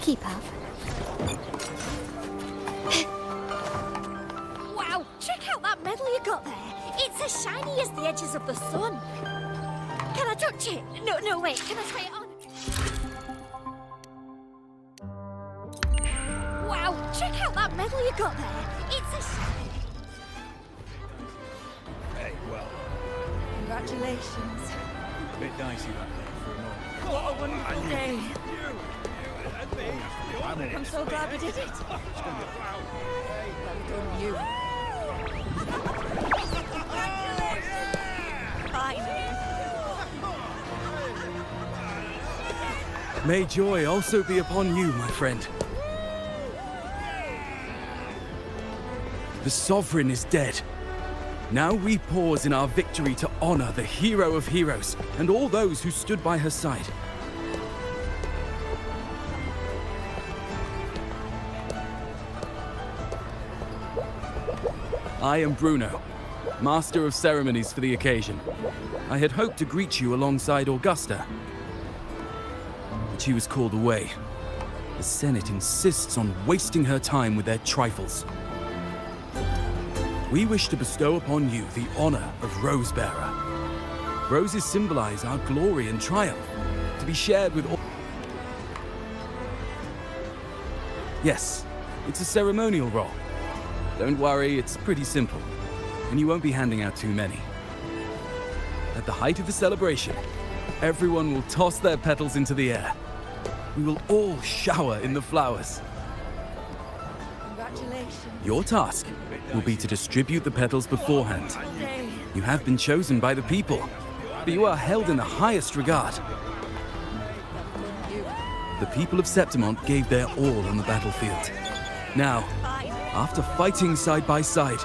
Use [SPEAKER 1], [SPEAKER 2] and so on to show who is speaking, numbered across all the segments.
[SPEAKER 1] keep up.
[SPEAKER 2] Wow, check out that medal you got there. It's as shiny as the edges of the sun. Can I touch it? No, wait, can I try it on? Wow, check out that medal you got there. It's as shiny.
[SPEAKER 3] Hey, well,
[SPEAKER 2] Congratulations.
[SPEAKER 3] a bit dicey that day for a moment.
[SPEAKER 2] What a wonderful day.
[SPEAKER 3] I'm
[SPEAKER 2] I'm so glad we did it. Well done, you. Finally.
[SPEAKER 4] May joy also be upon you, my friend. The Sovereign is dead. Now we pause in our victory to honor the hero of heroes and all those who stood by her side. I am Bruno, Master of Ceremonies for the occasion. I had hoped to greet you alongside Augusta, but she was called away. The Senate insists on wasting her time with their trifles. We wish to bestow upon you the honor of Rosebearer. Roses symbolize our glory and triumph, to be shared with all. Yes, it's a ceremonial role. Don't worry, it's pretty simple, and you won't be handing out too many. At the height of the celebration, everyone will toss their petals into the air. We will all shower in the flowers.
[SPEAKER 2] Congratulations.
[SPEAKER 4] Your task will be to distribute the petals beforehand.
[SPEAKER 2] Day.
[SPEAKER 4] You have been chosen by the people, but you are held in the highest regard. The people of Septimont gave their all on the battlefield. Now, after fighting side by side,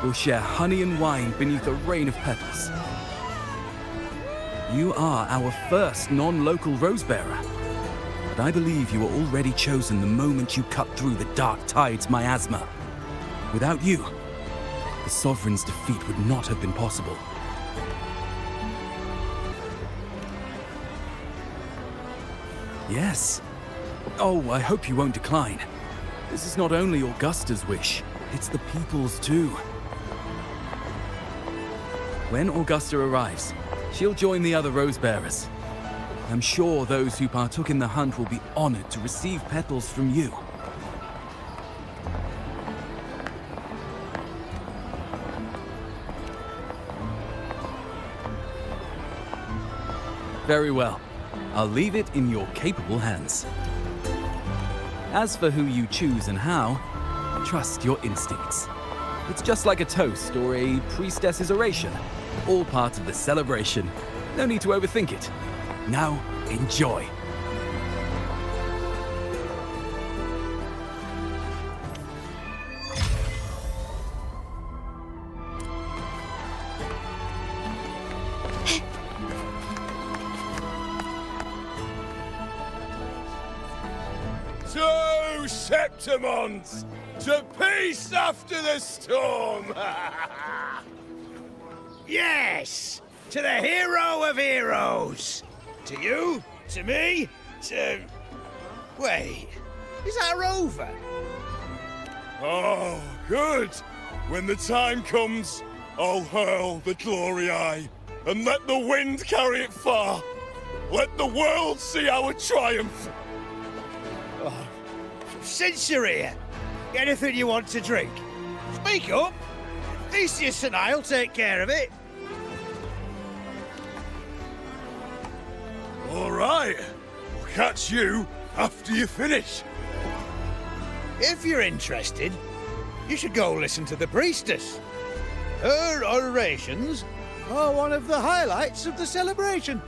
[SPEAKER 4] we'll share honey and wine beneath a rain of petals. You are our first non-local Rosebearer, but I believe you were already chosen the moment you cut through the dark tide's miasma. Without you, the Sovereign's defeat would not have been possible. Yes. Oh, I hope you won't decline. This is not only Augusta's wish, it's the people's too. When Augusta arrives, she'll join the other Rosebearers. I'm sure those who partook in the hunt will be honored to receive petals from you. Very well. I'll leave it in your capable hands. As for who you choose and how, trust your instincts. It's just like a toast or a priestess's oration, all part of the celebration. No need to overthink it. Now, enjoy.
[SPEAKER 5] To Septimont! To peace after the storm!
[SPEAKER 3] Yes! To the hero of heroes! To you, to me, to... Wait, is that a rover?
[SPEAKER 5] Oh, good! When the time comes, I'll hurl the glory eye and let the wind carry it far. Let the world see our triumph!
[SPEAKER 3] Since you're here, anything you want to drink? Speak up! Theseus and I'll take care of it.
[SPEAKER 5] All right, I'll catch you after you finish.
[SPEAKER 3] If you're interested, you should go listen to the priestess. Her orations are one of the highlights of the celebration.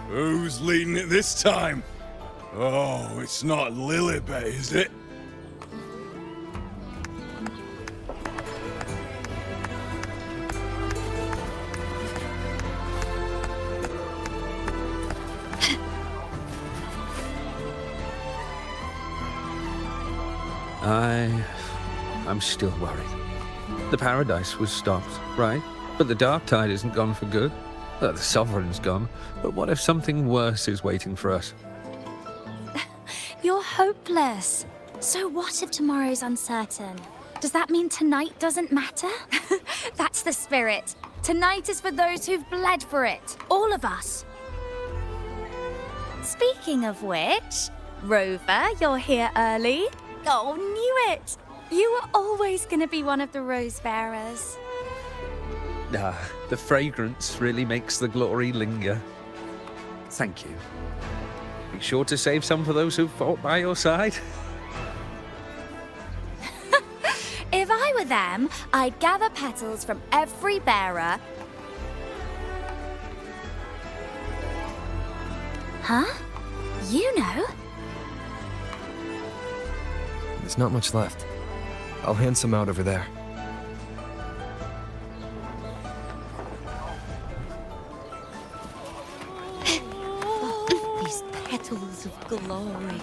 [SPEAKER 5] Who's leading it this time? Oh, it's not Lilibet, is it?
[SPEAKER 6] I'm still worried. The paradise was stopped, right? But the dark tide isn't gone for good. The Sovereign's gone. But what if something worse is waiting for us?
[SPEAKER 1] Your
[SPEAKER 2] hopeless. So what if tomorrow's uncertain? Does that mean tonight doesn't matter? That's the spirit. Tonight is for those who've bled for it. All of us. Speaking of which, Rover, you're here early. Oh, knew it. You were always going to be one of the rose bearers.
[SPEAKER 6] The fragrance really makes the glory linger. Thank you. Be sure to save some for those who fought by your side.
[SPEAKER 2] If I were them, I'd gather petals from every bearer. Huh? Iuno?
[SPEAKER 1] There's not much left. I'll hand some out over there.
[SPEAKER 2] These petals of glory.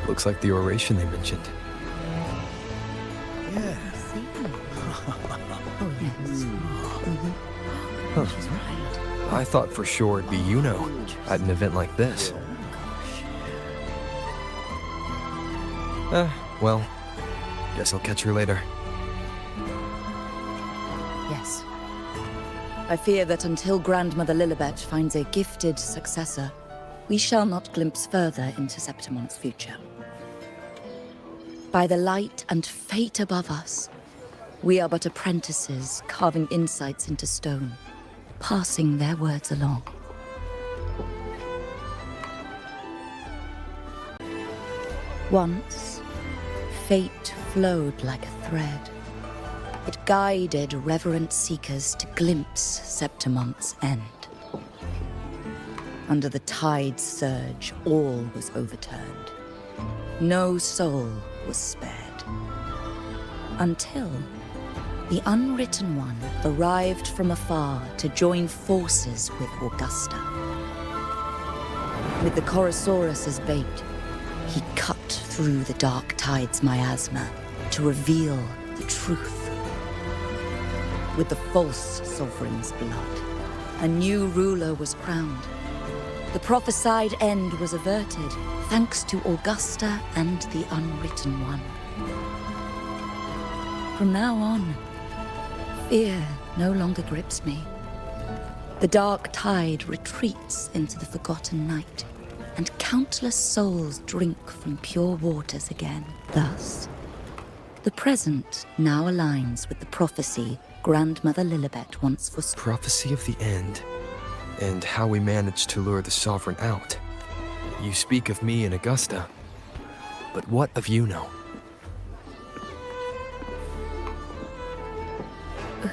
[SPEAKER 1] Looks like the oration they mentioned.
[SPEAKER 3] Yeah.
[SPEAKER 1] I thought for sure it'd be Iuno at an event like this. Well, guess I'll catch her later.
[SPEAKER 7] Yes. I fear that until Grandmother Lilibet finds a gifted successor, we shall not glimpse further into Septimon's future. By the light and fate above us, we are but apprentices carving insights into stone, passing their words along. Once, fate flowed like a thread. It guided reverent seekers to glimpse Septimon's end. Under the tide's surge, all was overturned. No soul was spared. Until the Unwritten One arrived from afar to join forces with Augusta. With the Chorosaurus as bait, he cut through the dark tide's miasma to reveal the truth. With the false sovereign's blood, a new ruler was crowned. The prophesied end was averted, thanks to Augusta and the Unwritten One. From now on, fear no longer grips me. The dark tide retreats into the forgotten night, and countless souls drink from pure waters again. Thus, the present now aligns with the prophecy Grandmother Lilibet once foresaw.
[SPEAKER 1] Prophecy of the end, and how we managed to lure the Sovereign out. You speak of me and Augusta, but what of Iuno?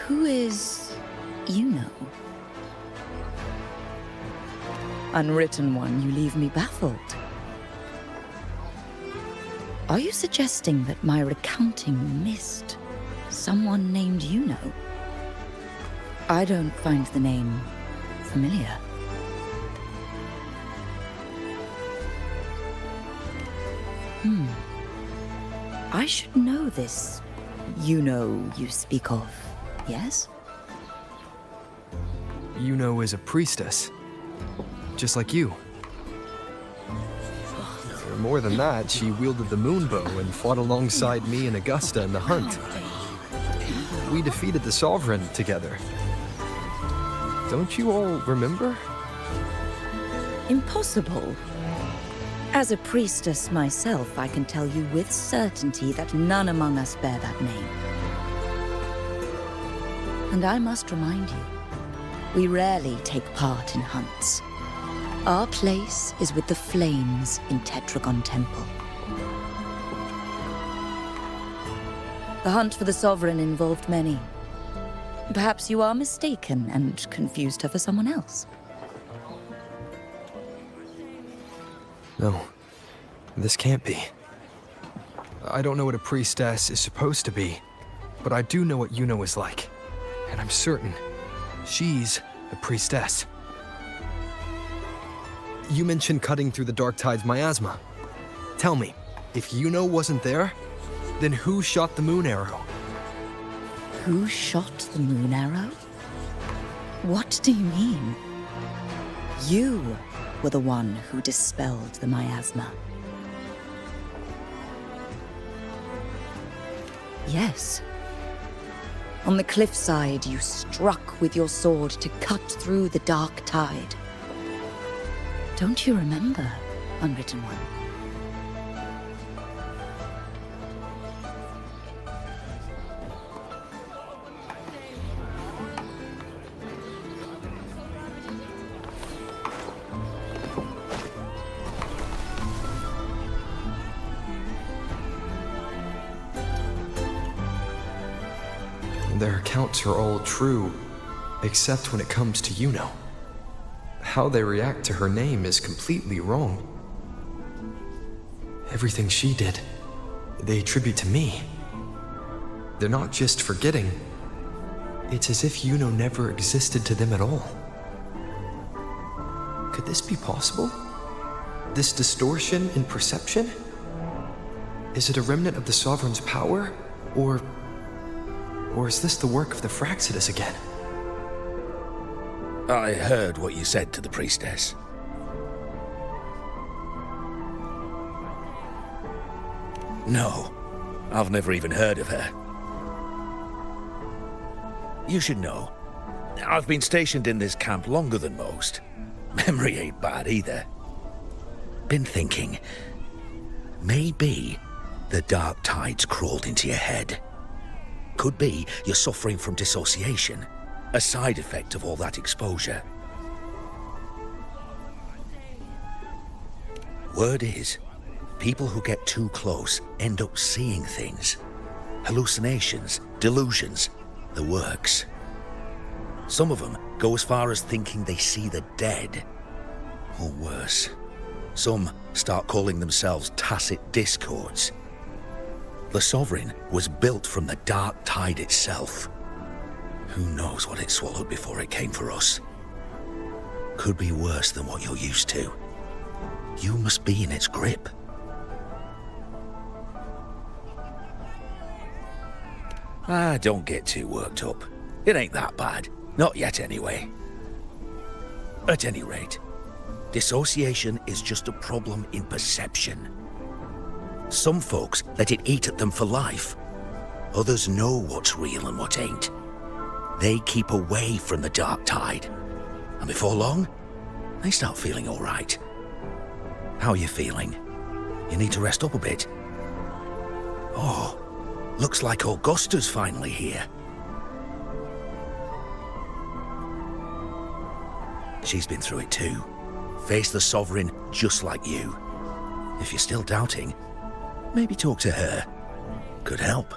[SPEAKER 7] Who is Iuno? Unwritten One, you leave me baffled. Are you suggesting that my recounting missed someone named Iuno? I don't find the name familiar. I should know this Iuno you speak of, yes?
[SPEAKER 1] Iuno is a priestess, just like you. More than that, she wielded the moonbow and fought alongside me and Augusta in the hunt. We defeated the Sovereign together. Don't you all remember?
[SPEAKER 7] Impossible. As a priestess myself, I can tell you with certainty that none among us bear that name. And I must remind you, we rarely take part in hunts. Our place is with the flames in Tetragon Temple. The hunt for the Sovereign involved many. Perhaps you are mistaken and confused her for someone else.
[SPEAKER 1] No, this can't be. I don't know what a priestess is supposed to be, but I do know what Iuno is like. And I'm certain she's a priestess. You mentioned cutting through the dark tide's miasma. Tell me, If Iuno wasn't there, then who shot the moon arrow?
[SPEAKER 7] Who shot the moon arrow? What do you mean? You were the one who dispelled the miasma. Yes. On the cliffside, you struck with your sword to cut through the dark tide. Don't you remember, Unwritten One?
[SPEAKER 1] Their accounts are all true, except when it comes to Iuno. How they react to her name is completely wrong. Everything she did, they attribute to me. They're not just forgetting. It's as if Iuno never existed to them at all. Could this be possible? This distortion in perception? Is it a remnant of the Sovereign's power? Or is this the work of the Fraxidus again?
[SPEAKER 3] I heard what you said to the priestess. No, I've never even heard of her. You should know, I've been stationed in this camp longer than most. Memory ain't bad either. Been thinking, maybe the dark tides crawled into your head. Could be you're suffering from dissociation, a side effect of all that exposure. Word is, people who get too close end up seeing things. Hallucinations, delusions, the works. Some of them go as far as thinking they see the dead. Or worse, some start calling themselves tacit discords. The Sovereign was built from the dark tide itself. Who knows what it swallowed before it came for us? Could be worse than what you're used to. You must be in its grip. Don't get too worked up. It ain't that bad. Not yet, anyway. At any rate, dissociation is just a problem in perception. Some folks let it eat at them for life. Others know what's real and what ain't. They keep away from the dark tide. And before long, they start feeling all right. How are you feeling? You need to rest up a bit. Oh, looks like Augusta's finally here. She's been through it too. Faced the Sovereign just like you. If you're still doubting, maybe talk to her. Could help.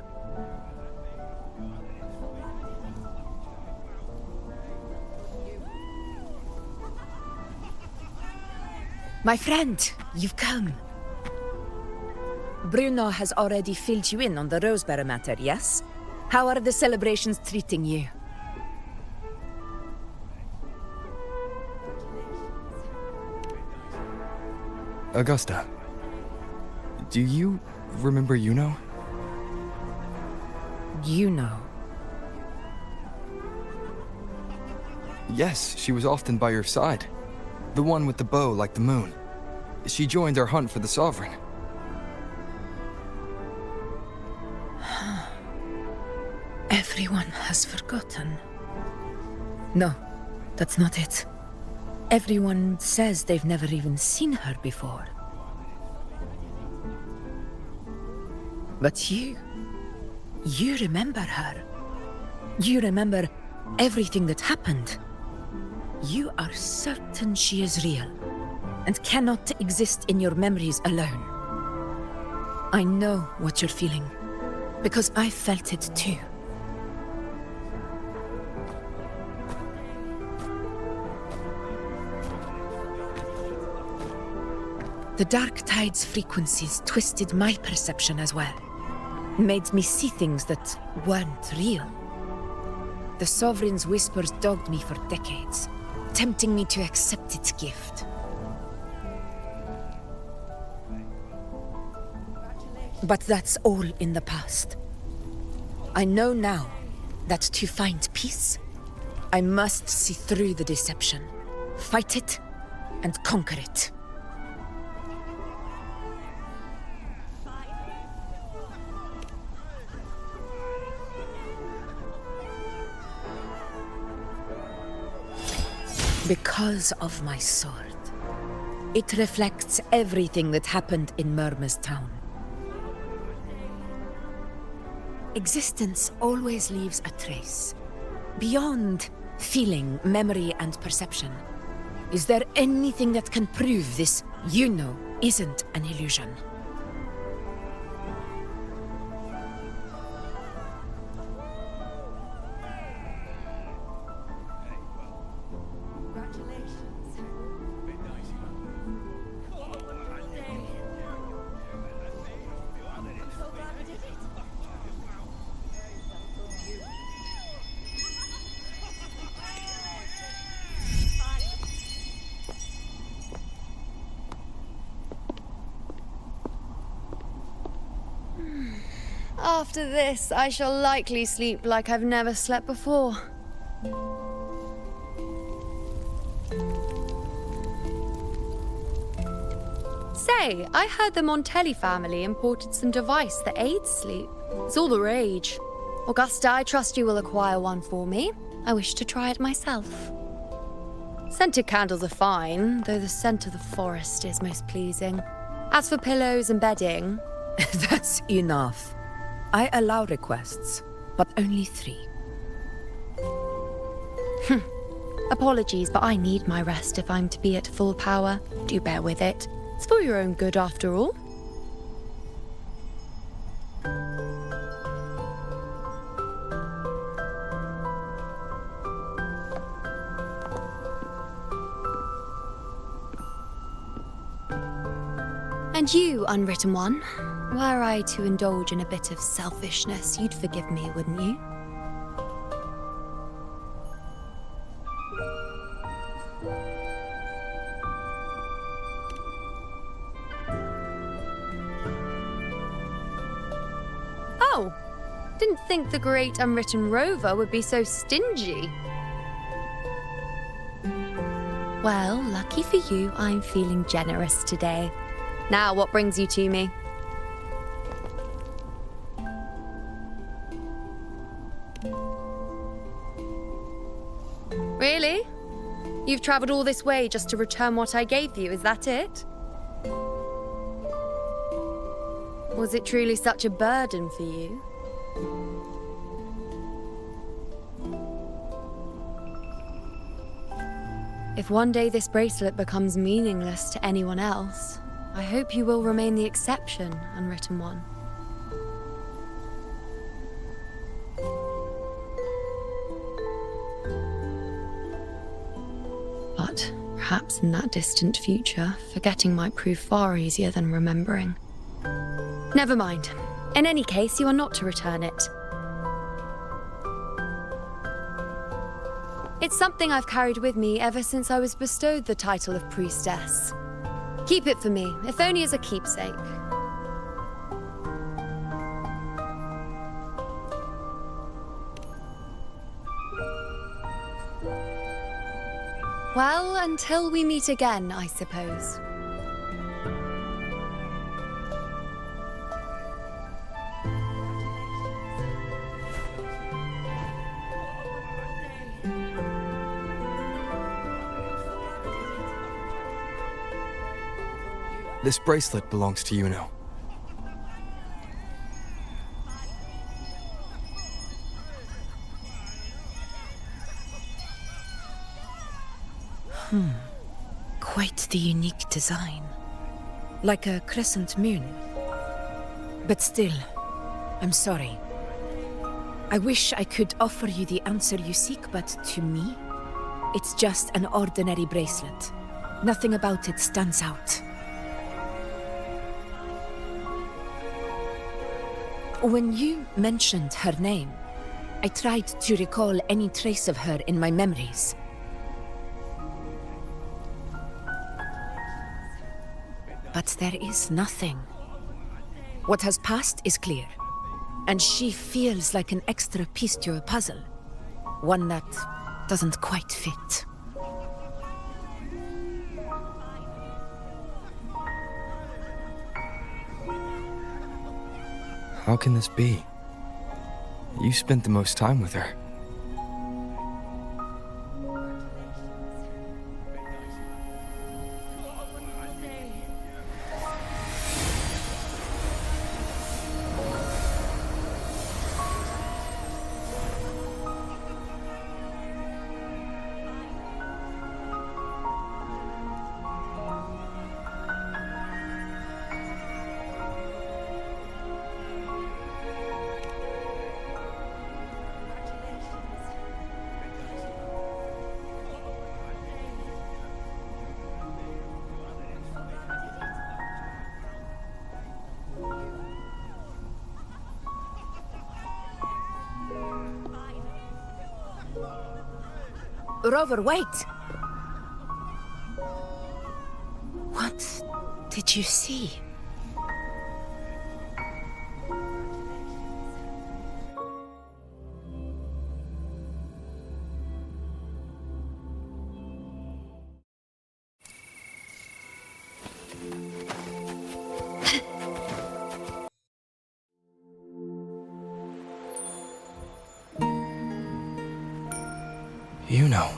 [SPEAKER 8] My friend, you've come. Bruno has already filled you in on the Rosebearer matter, yes? How are the celebrations treating you?
[SPEAKER 1] Augusta, do you remember Iuno?
[SPEAKER 8] Iuno.
[SPEAKER 1] Yes, she was often by your side. The one with the bow like the moon. She joined our hunt for the Sovereign.
[SPEAKER 8] Everyone has forgotten. No, that's not it. Everyone says they've never even seen her before. But you remember her. You remember everything that happened. You are certain she is real, and cannot exist in your memories alone. I know what you're feeling, because I felt it too. The dark tide's frequencies twisted my perception as well. Made me see things that weren't real. The Sovereign's whispers dogged me for decades, tempting me to accept its gift. But that's all in the past. I know now that to find peace, I must see through the deception, fight it, and conquer it. Because of my sword. It reflects everything that happened in Murma's town. Existence always leaves a trace. Beyond feeling, memory, and perception. Is there anything that can prove this Iuno isn't an illusion?
[SPEAKER 9] After this, I shall likely sleep like I've never slept before. Say, I heard the Montelli family imported some device that aids sleep. It's all the rage. Augusta, I trust you will acquire one for me. I wish to try it myself. Scented candles are fine, though the scent of the forest is most pleasing. As for pillows and bedding...
[SPEAKER 8] That's enough. I allow requests, but only 3.
[SPEAKER 9] Apologies, but I need my rest if I'm to be at full power. Do bear with it. It's for your own good, after all. And you, Unwritten One, were I to indulge in a bit of selfishness, you'd forgive me, wouldn't you? Oh, didn't think the great Unwritten Rover would be so stingy. Well, lucky for you, I'm feeling generous today. Now, what brings you to me? Really? You've traveled all this way just to return what I gave you, is that it? Was it truly such a burden for you? If one day this bracelet becomes meaningless to anyone else, I hope you will remain the exception, Unwritten One. But perhaps in that distant future, forgetting might prove far easier than remembering. Never mind. In any case, you are not to return it. It's something I've carried with me ever since I was bestowed the title of priestess. Keep it for me, if only as a keepsake. Well, until we meet again, I suppose.
[SPEAKER 1] This bracelet belongs to Iuno.
[SPEAKER 8] Quite the unique design. Like a crescent moon. But still, I'm sorry. I wish I could offer you the answer you seek, but to me, it's just an ordinary bracelet. Nothing about it stands out. When you mentioned her name, I tried to recall any trace of her in my memories. But there is nothing. What has passed is clear, and she feels like an extra piece to your puzzle. One that doesn't quite fit.
[SPEAKER 1] How can this be? You spent the most time with her.
[SPEAKER 8] Rover, wait! What did you see?
[SPEAKER 1] Iuno.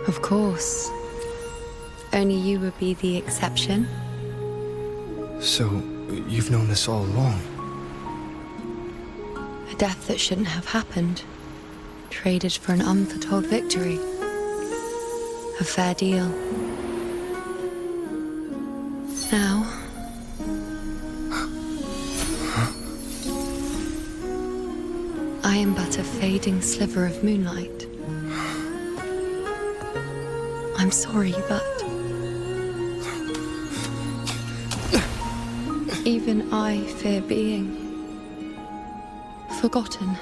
[SPEAKER 9] Of course. Only you would be the exception.
[SPEAKER 1] So, you've known this all along?
[SPEAKER 9] A death that shouldn't have happened. Traded for an unforetold victory. A fair deal. Now... I am but a fading sliver of moonlight. I'm sorry, but... even I fear being... forgotten.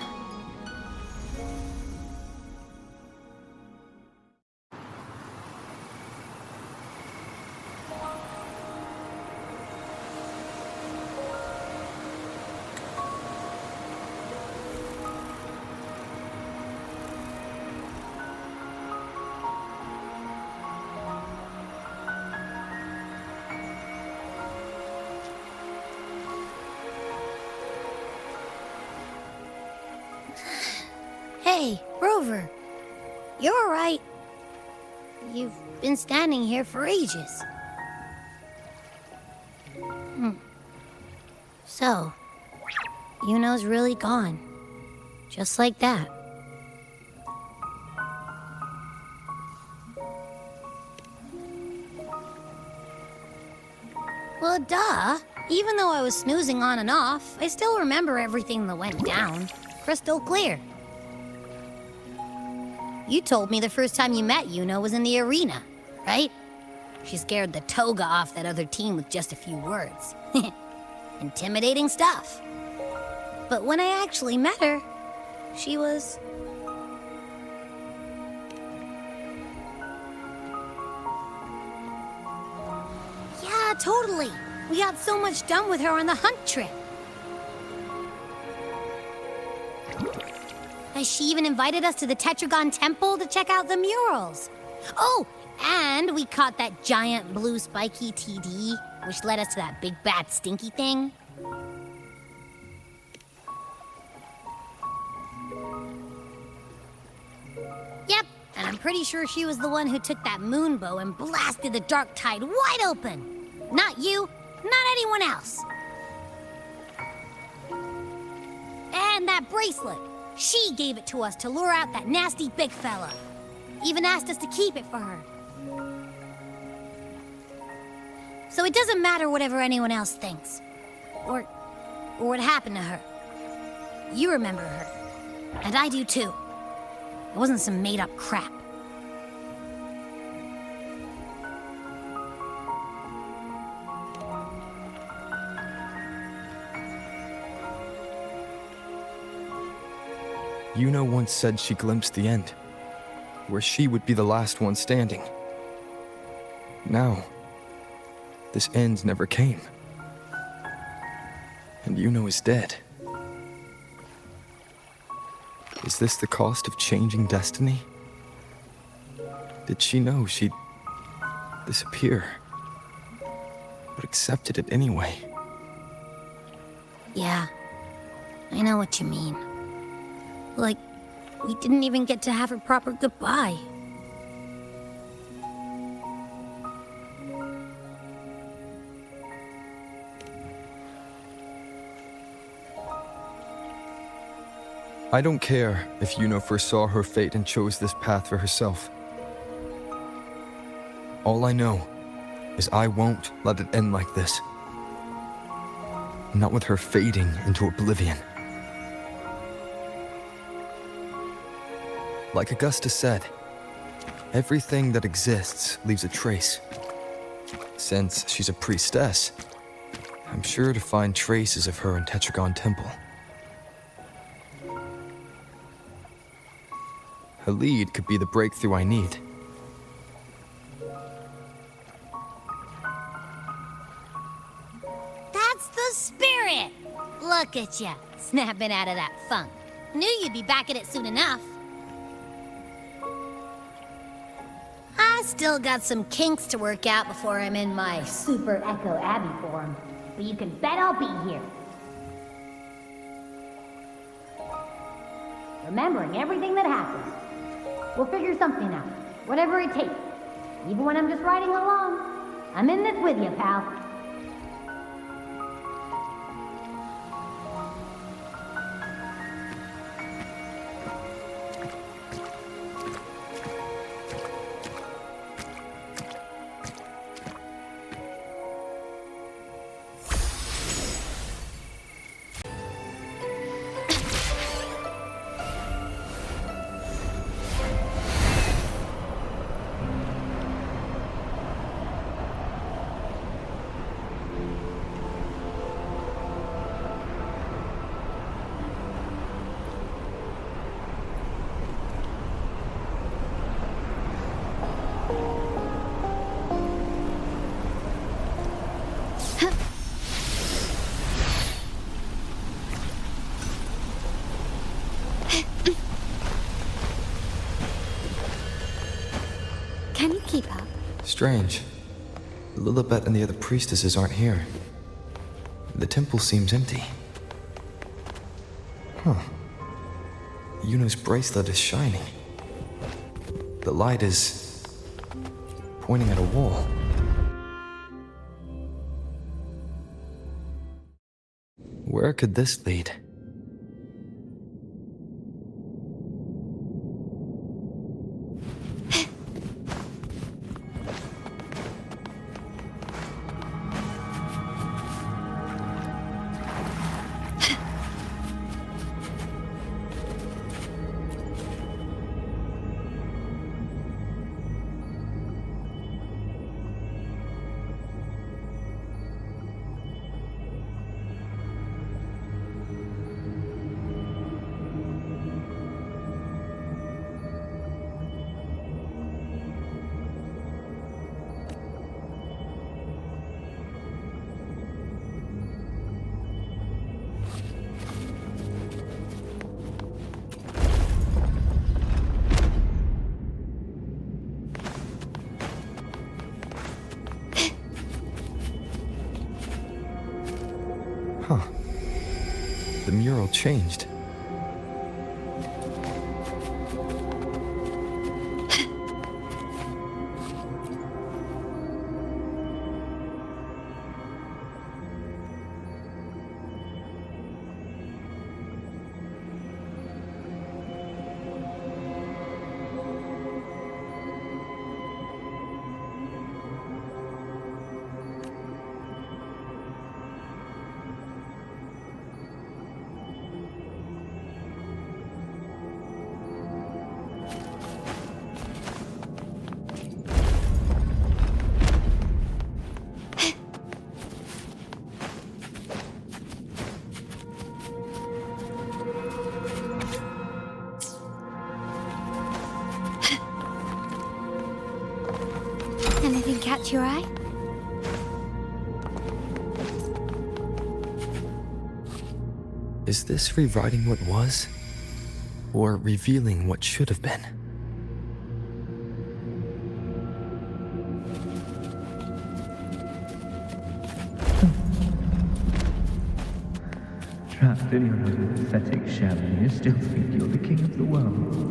[SPEAKER 10] Hey, Rover. You're all right. You've been standing here for ages. So, Iuno's really gone. Just like that. Well, duh. Even though I was snoozing on and off, I still remember everything that went down. Crystal clear. You told me the first time you met Iuno was in the arena, right? She scared the toga off that other team with just a few words. Intimidating stuff. But when I actually met her, she was... yeah, totally. We got so much done with her on the hunt trip. She even invited us to the Tetragon Temple to check out the murals. Oh, and we caught that giant blue spiky TD, which led us to that big bad stinky thing. Yep, and I'm pretty sure she was the one who took that moon bow and blasted the dark tide wide open. Not you, not anyone else. And that bracelet. She gave it to us to lure out that nasty big fella. Even asked us to keep it for her. So it doesn't matter whatever anyone else thinks. Or what happened to her. You remember her. And I do too. It wasn't some made-up crap.
[SPEAKER 1] Iuno once said she glimpsed the end, where she would be the last one standing. Now, this end never came. And Iuno is dead. Is this the cost of changing destiny? Did she know she'd disappear, but accepted it anyway?
[SPEAKER 10] Yeah, I know what you mean. Like, we didn't even get to have a proper goodbye.
[SPEAKER 1] I don't care if Iuno foresaw her fate and chose this path for herself. All I know is I won't let it end like this. Not with her fading into oblivion. Like Augusta said, everything that exists leaves a trace. Since she's a priestess, I'm sure to find traces of her in Tetragon Temple. Her lead could be the breakthrough I need.
[SPEAKER 10] That's the spirit! Look at ya, snapping out of that funk. Knew you'd be back at it soon enough. I still got some kinks to work out before I'm in my Super Echo Abbey form, but you can bet I'll be here. Remembering everything that happened. We'll figure something out, whatever it takes. Even when I'm just riding along. I'm in this with you, pal.
[SPEAKER 2] Can you keep up?
[SPEAKER 1] Strange. Lilibet and the other priestesses aren't here. The temple seems empty. Huh. Iuno's bracelet is shining. The light is pointing at a wall. Where could this lead? Huh. The mural changed.
[SPEAKER 2] caught your eye?
[SPEAKER 1] Is this rewriting what was? Or revealing what should have been?
[SPEAKER 11] Trapped in your own pathetic shell, and you still think you're the king of the world.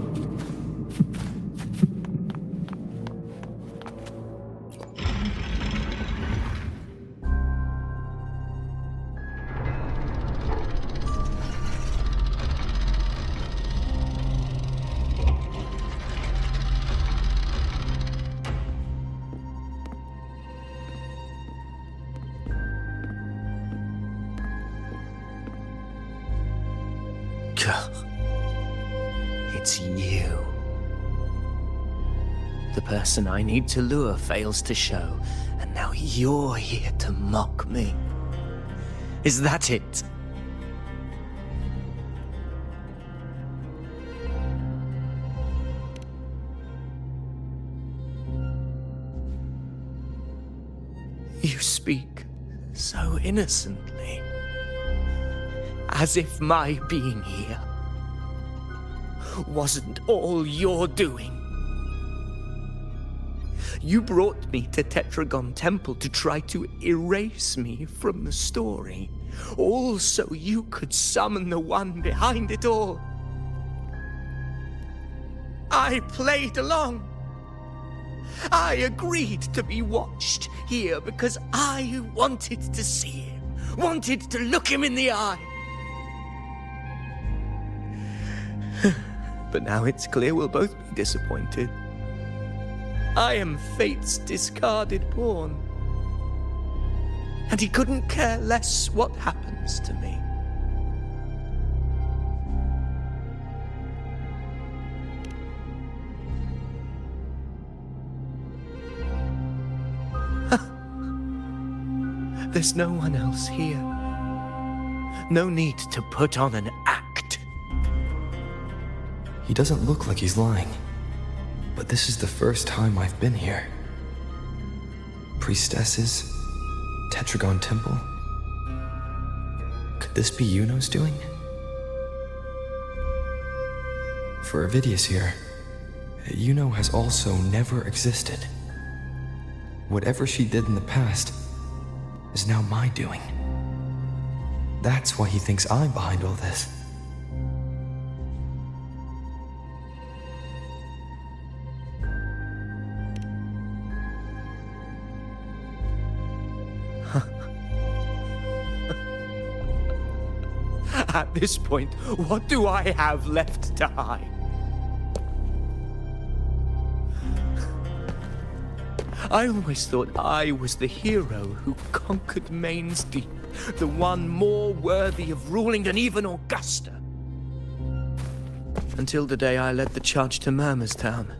[SPEAKER 12] It's you. The person I need to lure fails to show, and now you're here to mock me. Is that it? You speak so innocently, as if my being here wasn't all you're doing. You brought me to Tetragon Temple to try to erase me from the story, all so you could summon the one behind it all. I played along. I agreed to be watched here because I wanted to see him, wanted to look him in the eye. But now it's clear we'll both be disappointed. I am fate's discarded pawn. And he couldn't care less what happens to me. There's no one else here. No need to put on an act.
[SPEAKER 1] He doesn't look like he's lying. But this is the first time I've been here. Priestesses, Tetragon Temple. Could this be Iuno's doing? For Avidius here, Iuno has also never existed. Whatever she did in the past is now my doing. That's why he thinks I'm behind all this.
[SPEAKER 12] At this point, what do I have left to hide? I always thought I was the hero who conquered Main's Deep, the one more worthy of ruling than even Augusta. Until the day I led the charge to Murmur's Town,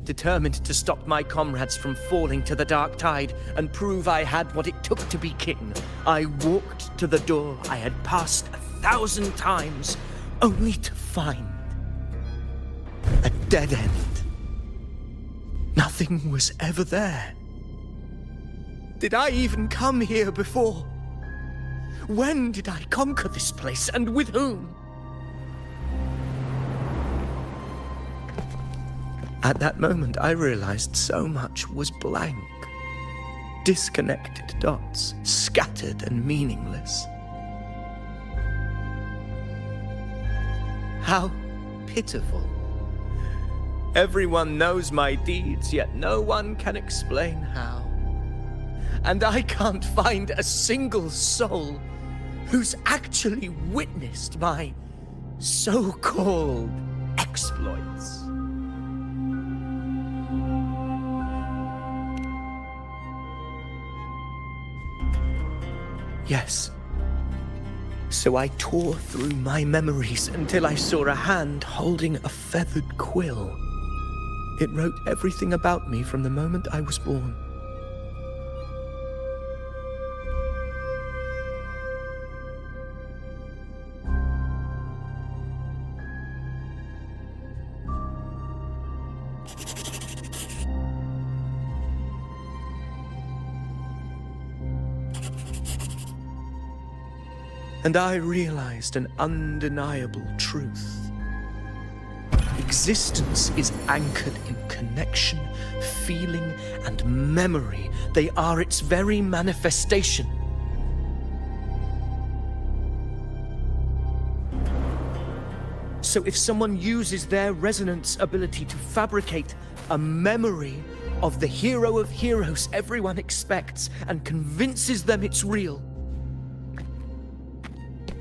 [SPEAKER 12] determined to stop my comrades from falling to the dark tide and prove I had what it took to be king. I walked to the door I had passed 1,000 times, only to find a dead end. Nothing was ever there. Did I even come here before? When did I conquer this place, and with whom? At that moment, I realized so much was blank. Disconnected dots, scattered and meaningless. How pitiful. Everyone knows my deeds, yet no one can explain how. And I can't find a single soul who's actually witnessed my so-called exploits. Yes. So I tore through my memories until I saw a hand holding a feathered quill. It wrote everything about me from the moment I was born. and I realized an undeniable truth. Existence is anchored in connection, feeling, and memory. They are its very manifestation. So if someone uses their resonance ability to fabricate a memory of the hero of heroes everyone expects and convinces them it's real,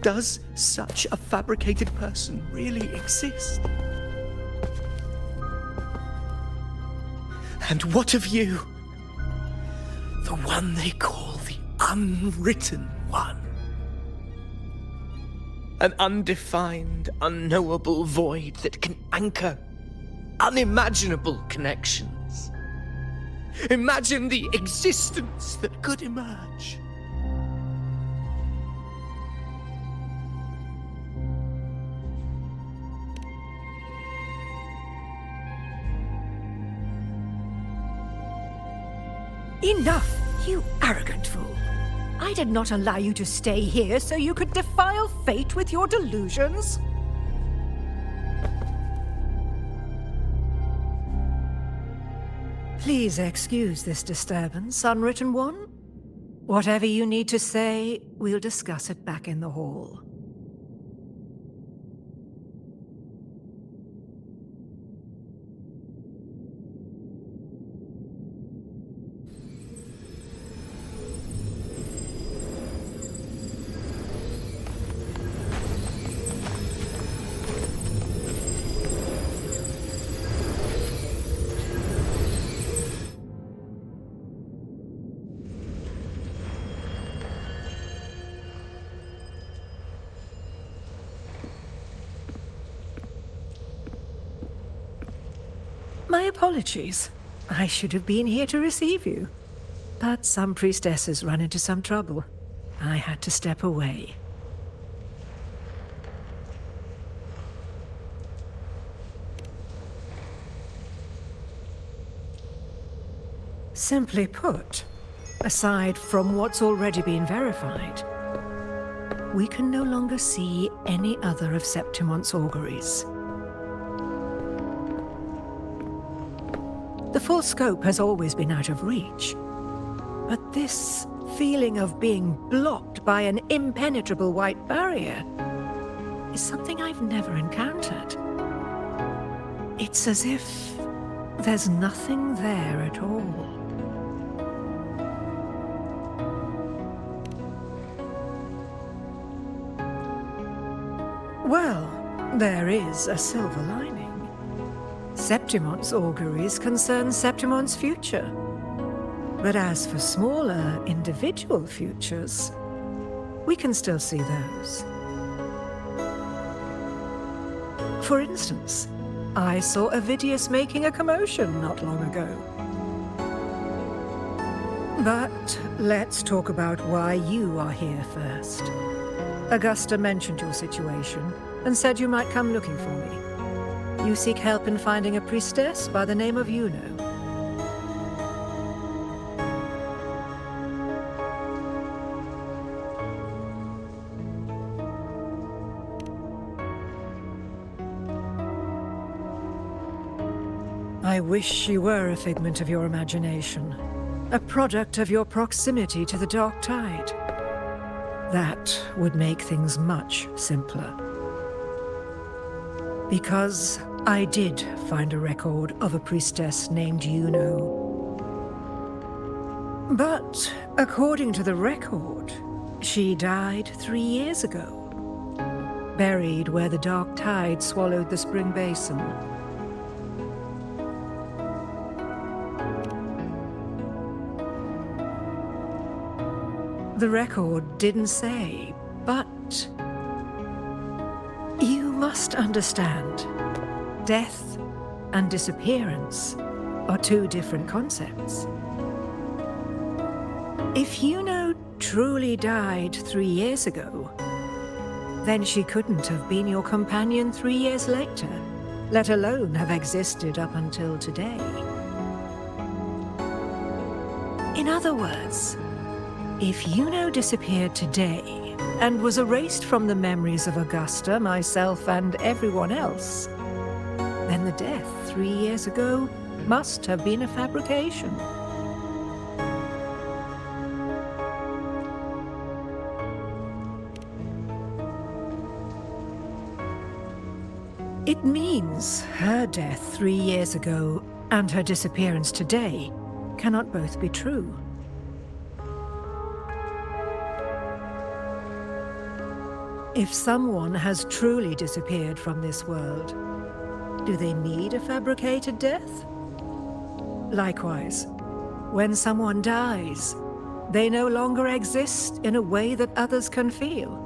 [SPEAKER 12] does such a fabricated person really exist? And what of you? The one they call the unwritten one. An undefined, unknowable void that can anchor unimaginable connections. Imagine the existence that could emerge.
[SPEAKER 8] Enough, you arrogant fool. I did not allow you to stay here so you could defile fate with your delusions. Please excuse this disturbance, Unwritten One. Whatever you need to say, we'll discuss it back in the hall. My apologies. I should have been here to receive you. But some priestesses run into some trouble. I had to step away. Simply put, aside from what's already been verified, we can no longer see any other of Septimon's auguries. The full scope has always been out of reach, but this feeling of being blocked by an impenetrable white barrier is something I've never encountered. It's as if there's nothing there at all. Well, there is a silver lining. Septimon's auguries concern Septimon's future. But as for smaller, individual futures, we can still see those. For instance, I saw Avidius making a commotion not long ago. But let's talk about why you are here first. Augusta mentioned your situation and said you might come looking for me. You seek help in finding a priestess by the name of Iuno. I wish she were a figment of your imagination, a product of your proximity to the Dark Tide. That would make things much simpler. Because I did find a record of a priestess named Iuno. But according to the record, she died 3 years ago, buried where the Dark Tide swallowed the spring basin. The record didn't say, but you must understand, death and disappearance are two different concepts. If Iuno truly died 3 years ago, then she couldn't have been your companion 3 years later, let alone have existed up until today. In other words, if Iuno disappeared today,
[SPEAKER 13] and was erased from the memories of Augusta, myself, and everyone else, then the death 3 years ago must have been a fabrication. It means her death 3 years ago and her disappearance today cannot both be true. If someone has truly disappeared from this world, do they need a fabricated death? Likewise, when someone dies, they no longer exist in a way that others can feel.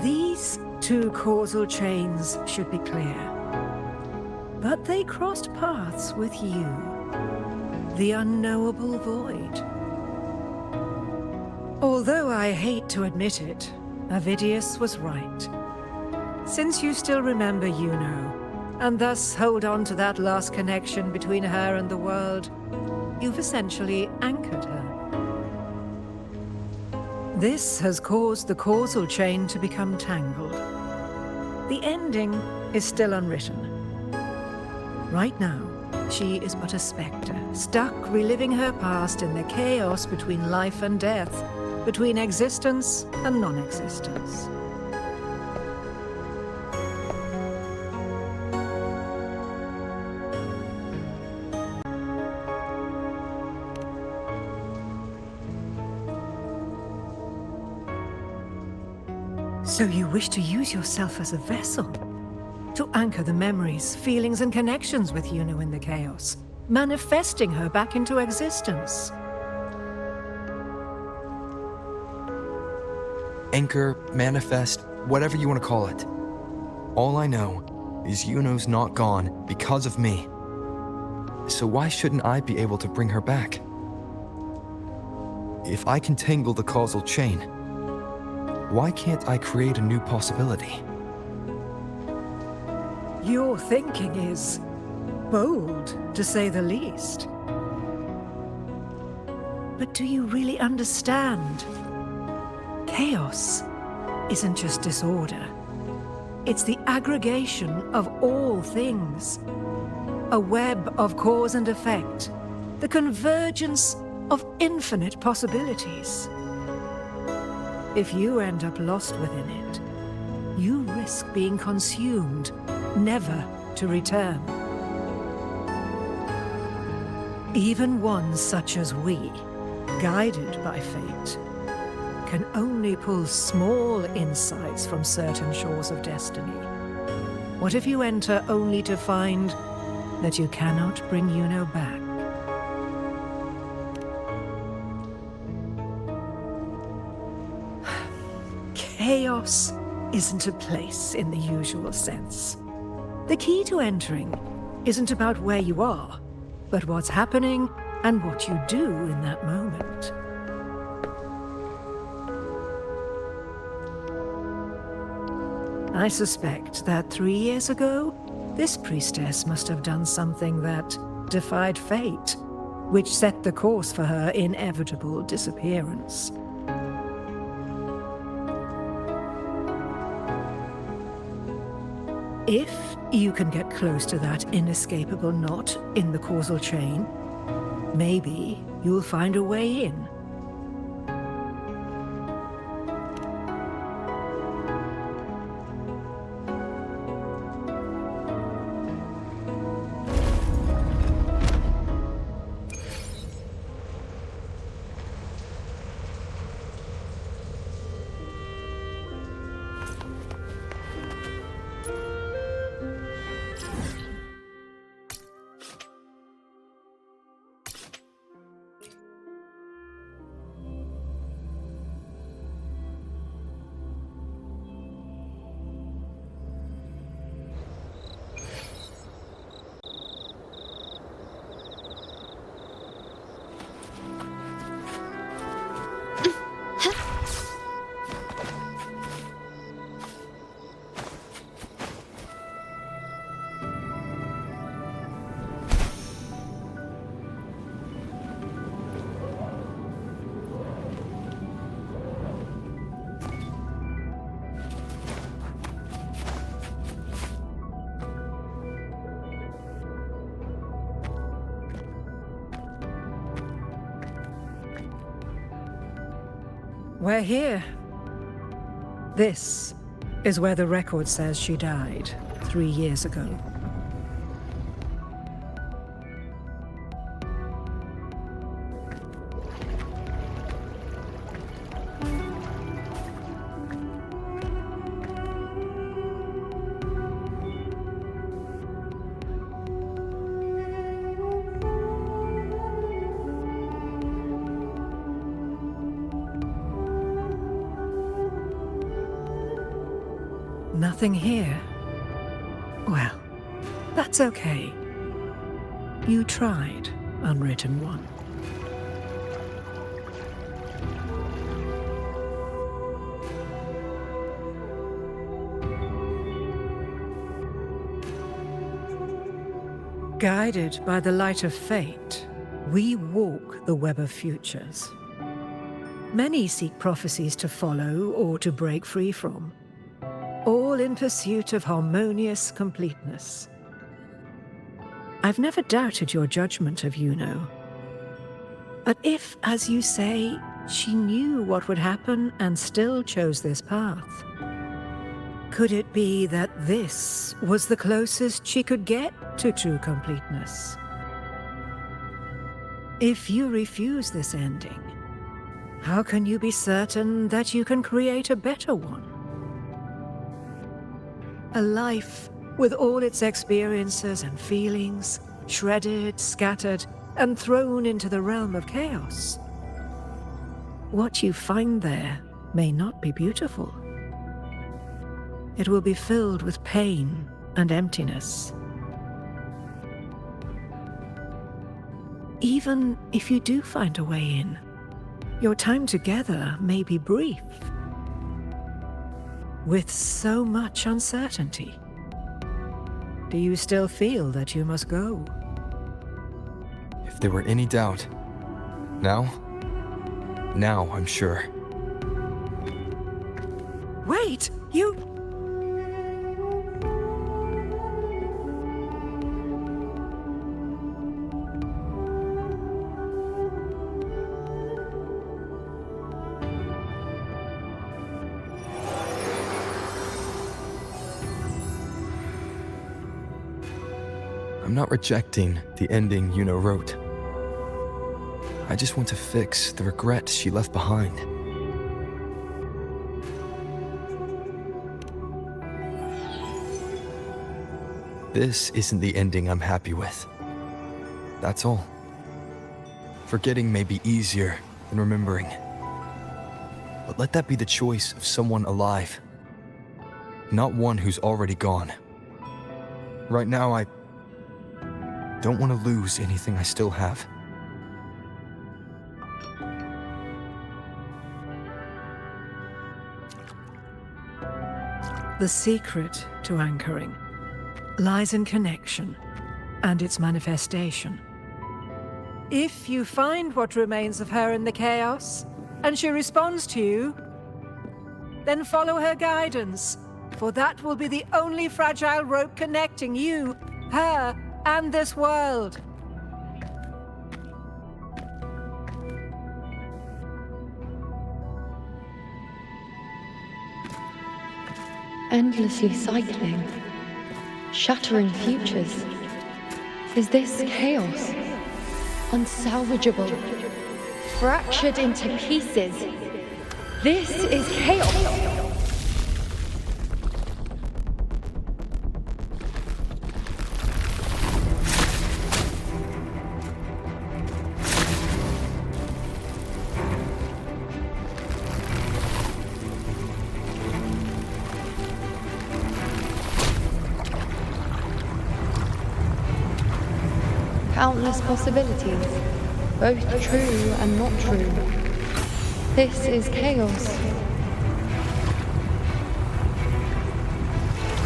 [SPEAKER 13] These two causal chains should be clear. But they crossed paths with you, the unknowable void. Although I hate to admit it, Avidius was right. Since you still remember Iuno, and thus hold on to that last connection between her and the world, you've essentially anchored her. This has caused the causal chain to become tangled. The ending is still unwritten. Right now, she is but a spectre, stuck reliving her past in the chaos between life and death, between existence and non-existence. So you wish to use yourself as a vessel? To anchor the memories, feelings, and connections with Iuno in the chaos, manifesting her back into existence.
[SPEAKER 1] Anchor, manifest, whatever you want to call it. All I know is Iuno's not gone because of me. So why shouldn't I be able to bring her back? If I can tangle the causal chain, why can't I create a new possibility?
[SPEAKER 13] Your thinking is bold, to say the least. But do you really understand? Chaos isn't just disorder. It's the aggregation of all things. A web of cause and effect. The convergence of infinite possibilities. If you end up lost within it, you risk being consumed, never to return. Even one such as we, guided by fate, can only pull small insights from certain shores of destiny. What if you enter only to find that you cannot bring Iuno back? Chaos isn't a place in the usual sense. The key to entering isn't about where you are, but what's happening and what you do in that moment. I suspect that 3 years ago, this priestess must have done something that defied fate, which set the course for her inevitable disappearance. If you can get close to that inescapable knot in the causal chain, maybe you'll find a way in. We're here. This is where the record says she died 3 years ago. Nothing here. Well, that's okay. You tried, Unwritten One. Guided by the light of fate, we walk the web of futures. Many seek prophecies to follow or to break free from, all in pursuit of harmonious completeness. I've never doubted your judgment of Iuno. But if, as you say, she knew what would happen and still chose this path, could it be that this was the closest she could get to true completeness? If you refuse this ending, how can you be certain that you can create a better one? A life with all its experiences and feelings, shredded, scattered, and thrown into the realm of chaos. What you find there may not be beautiful. It will be filled with pain and emptiness. Even if you do find a way in, your time together may be brief. With so much uncertainty, do you still feel that you must go?
[SPEAKER 1] If there were any doubt, now I'm sure.
[SPEAKER 13] Wait, you...
[SPEAKER 1] I'm not rejecting the ending Iuno wrote. I just want to fix the regret she left behind. This isn't the ending I'm happy with. That's all. Forgetting may be easier than remembering. But let that be the choice of someone alive, not one who's already gone. Right now, I don't want to lose anything I still have.
[SPEAKER 13] The secret to anchoring lies in connection and its manifestation. If you find what remains of her in the chaos, and she responds to you, then follow her guidance, for that will be the only fragile rope connecting you, her, and this world.
[SPEAKER 9] Endlessly cycling, shattering futures. Is this chaos? Unsalvageable, fractured into pieces. This is chaos. Countless possibilities, both true and not true. This is chaos.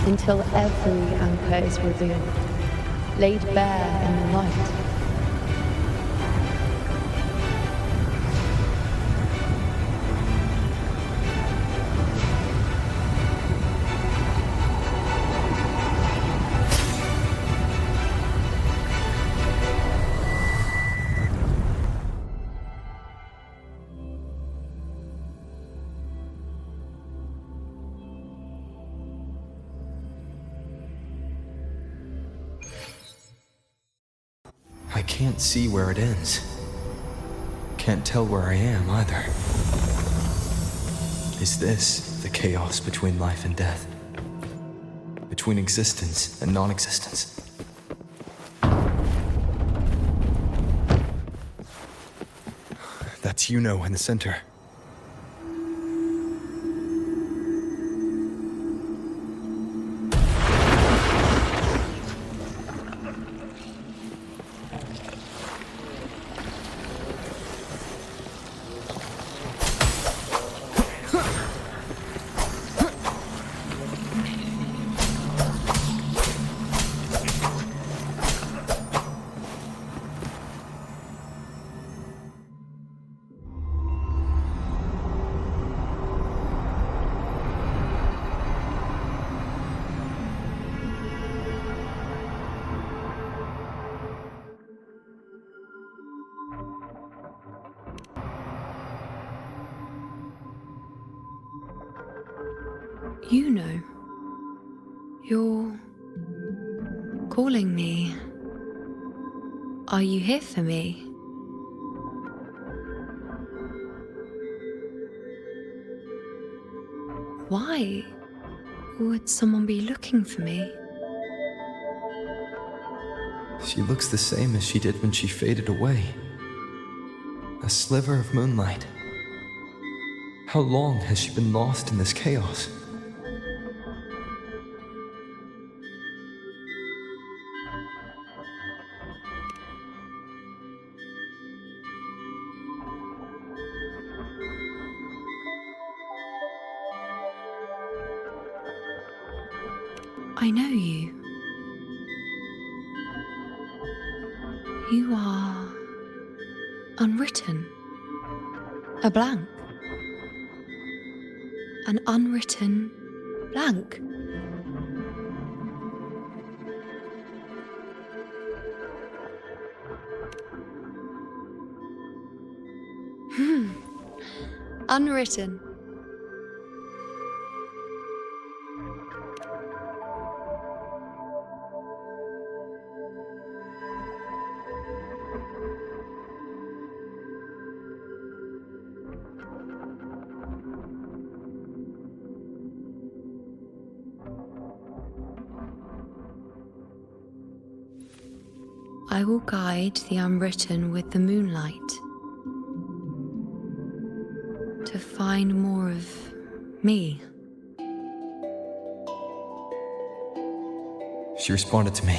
[SPEAKER 9] Until every anchor is revealed, laid bare in the light.
[SPEAKER 1] can't see where it ends. Can't tell where I am either. Is this the chaos between life and death? Between existence and non-existence? That's Iuno in the center.
[SPEAKER 9] Iuno, you're calling me. Are you here for me? Why would someone be looking for me?
[SPEAKER 1] She looks the same as she did when she faded away. A sliver of moonlight. How long has she been lost in this chaos?
[SPEAKER 9] I know you. You are unwritten. A blank. An unwritten blank. Unwritten. I will guide the unwritten with the moonlight to find more of me.
[SPEAKER 1] She responded to me.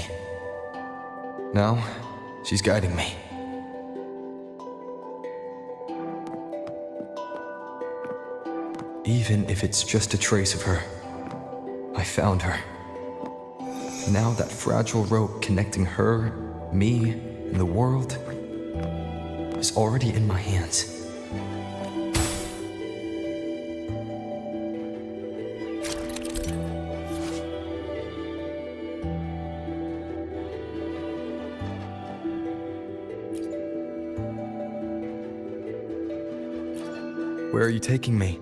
[SPEAKER 1] Now, she's guiding me. Even if it's just a trace of her, I found her. Now that fragile rope connecting her, me, and the world is already in my hands. Where are you taking me?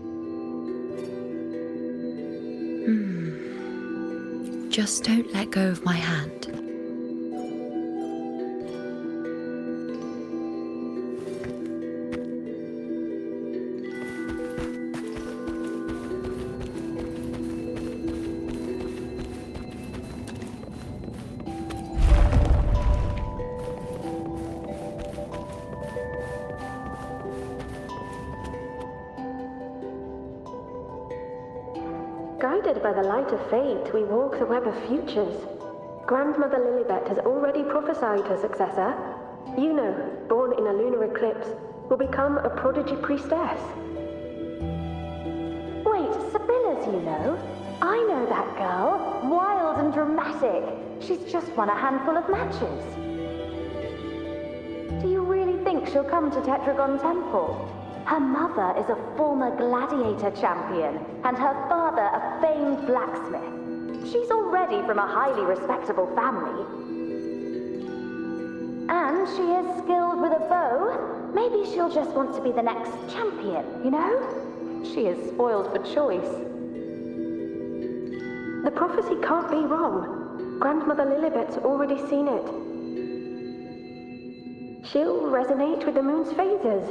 [SPEAKER 9] Just don't let go of my hand.
[SPEAKER 14] Guided by the light of fate, we walk the web of futures. Grandmother Lilibet has already prophesied her successor. Iuno, born in a lunar eclipse, will become a prodigy priestess.
[SPEAKER 15] Wait, Sibylla's Iuno? I know that girl. Wild and dramatic. She's just won a handful of matches. Do you really think she'll come to Tetragon Temple? Her mother is a former gladiator champion, and her father a famed blacksmith. She's already from a highly respectable family. And she is skilled with a bow. Maybe she'll just want to be the next champion, you know? She is spoiled for choice.
[SPEAKER 14] The prophecy can't be wrong. Grandmother Lilibet's already seen it. She'll resonate with the moon's phases.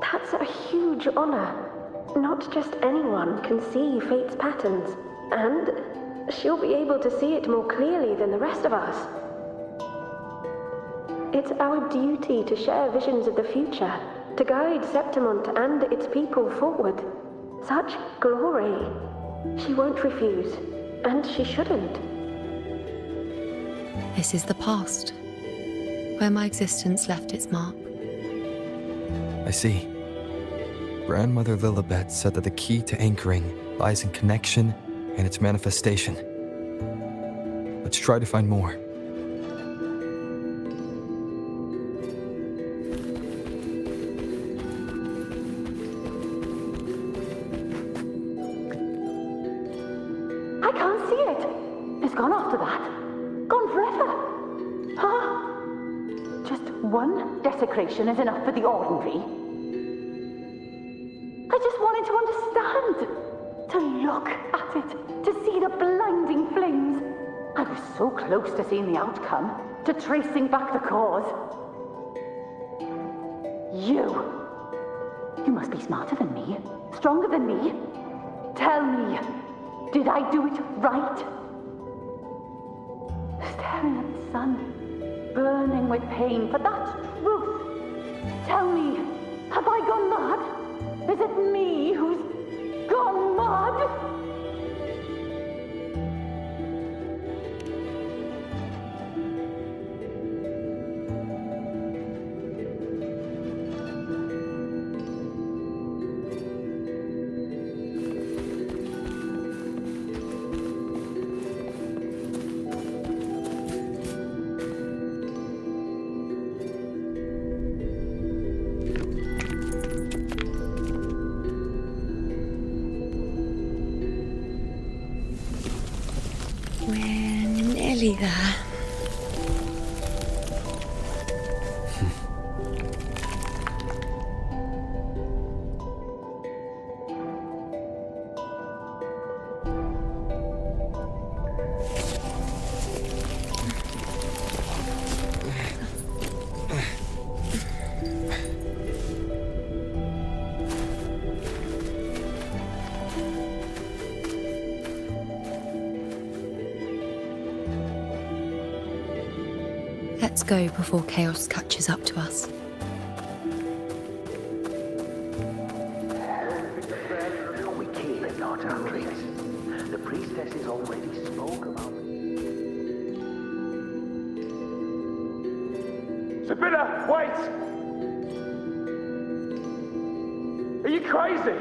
[SPEAKER 14] That's a huge honor. Not just anyone can see fate's patterns, and she'll be able to see it more clearly than the rest of us. It's our duty to share visions of the future, to guide Septimont and its people forward. Such glory. She won't refuse, and she shouldn't.
[SPEAKER 9] This is the past, where my existence left its mark.
[SPEAKER 1] I see. Grandmother Lilibet said that the key to anchoring lies in connection and its manifestation. Let's try to find more.
[SPEAKER 15] I can't see it. It's gone after that. Gone forever. Huh? Just one desecration is enough for the ordinary. I just wanted to understand. To look at it. To see the blinding flames. I was so close to seeing the outcome. To tracing back the cause. You must be smarter than me. Stronger than me. Tell me. Did I do it right? Staring at the sun, burning with pain for that truth. Tell me, have I gone mad? Is it me who's gone mad?
[SPEAKER 9] Nearly there. Let's go before chaos catches up to us.
[SPEAKER 16] We keep it, not Andres. The priestesses already spoke about it.
[SPEAKER 17] Sibylla, wait! Are you crazy?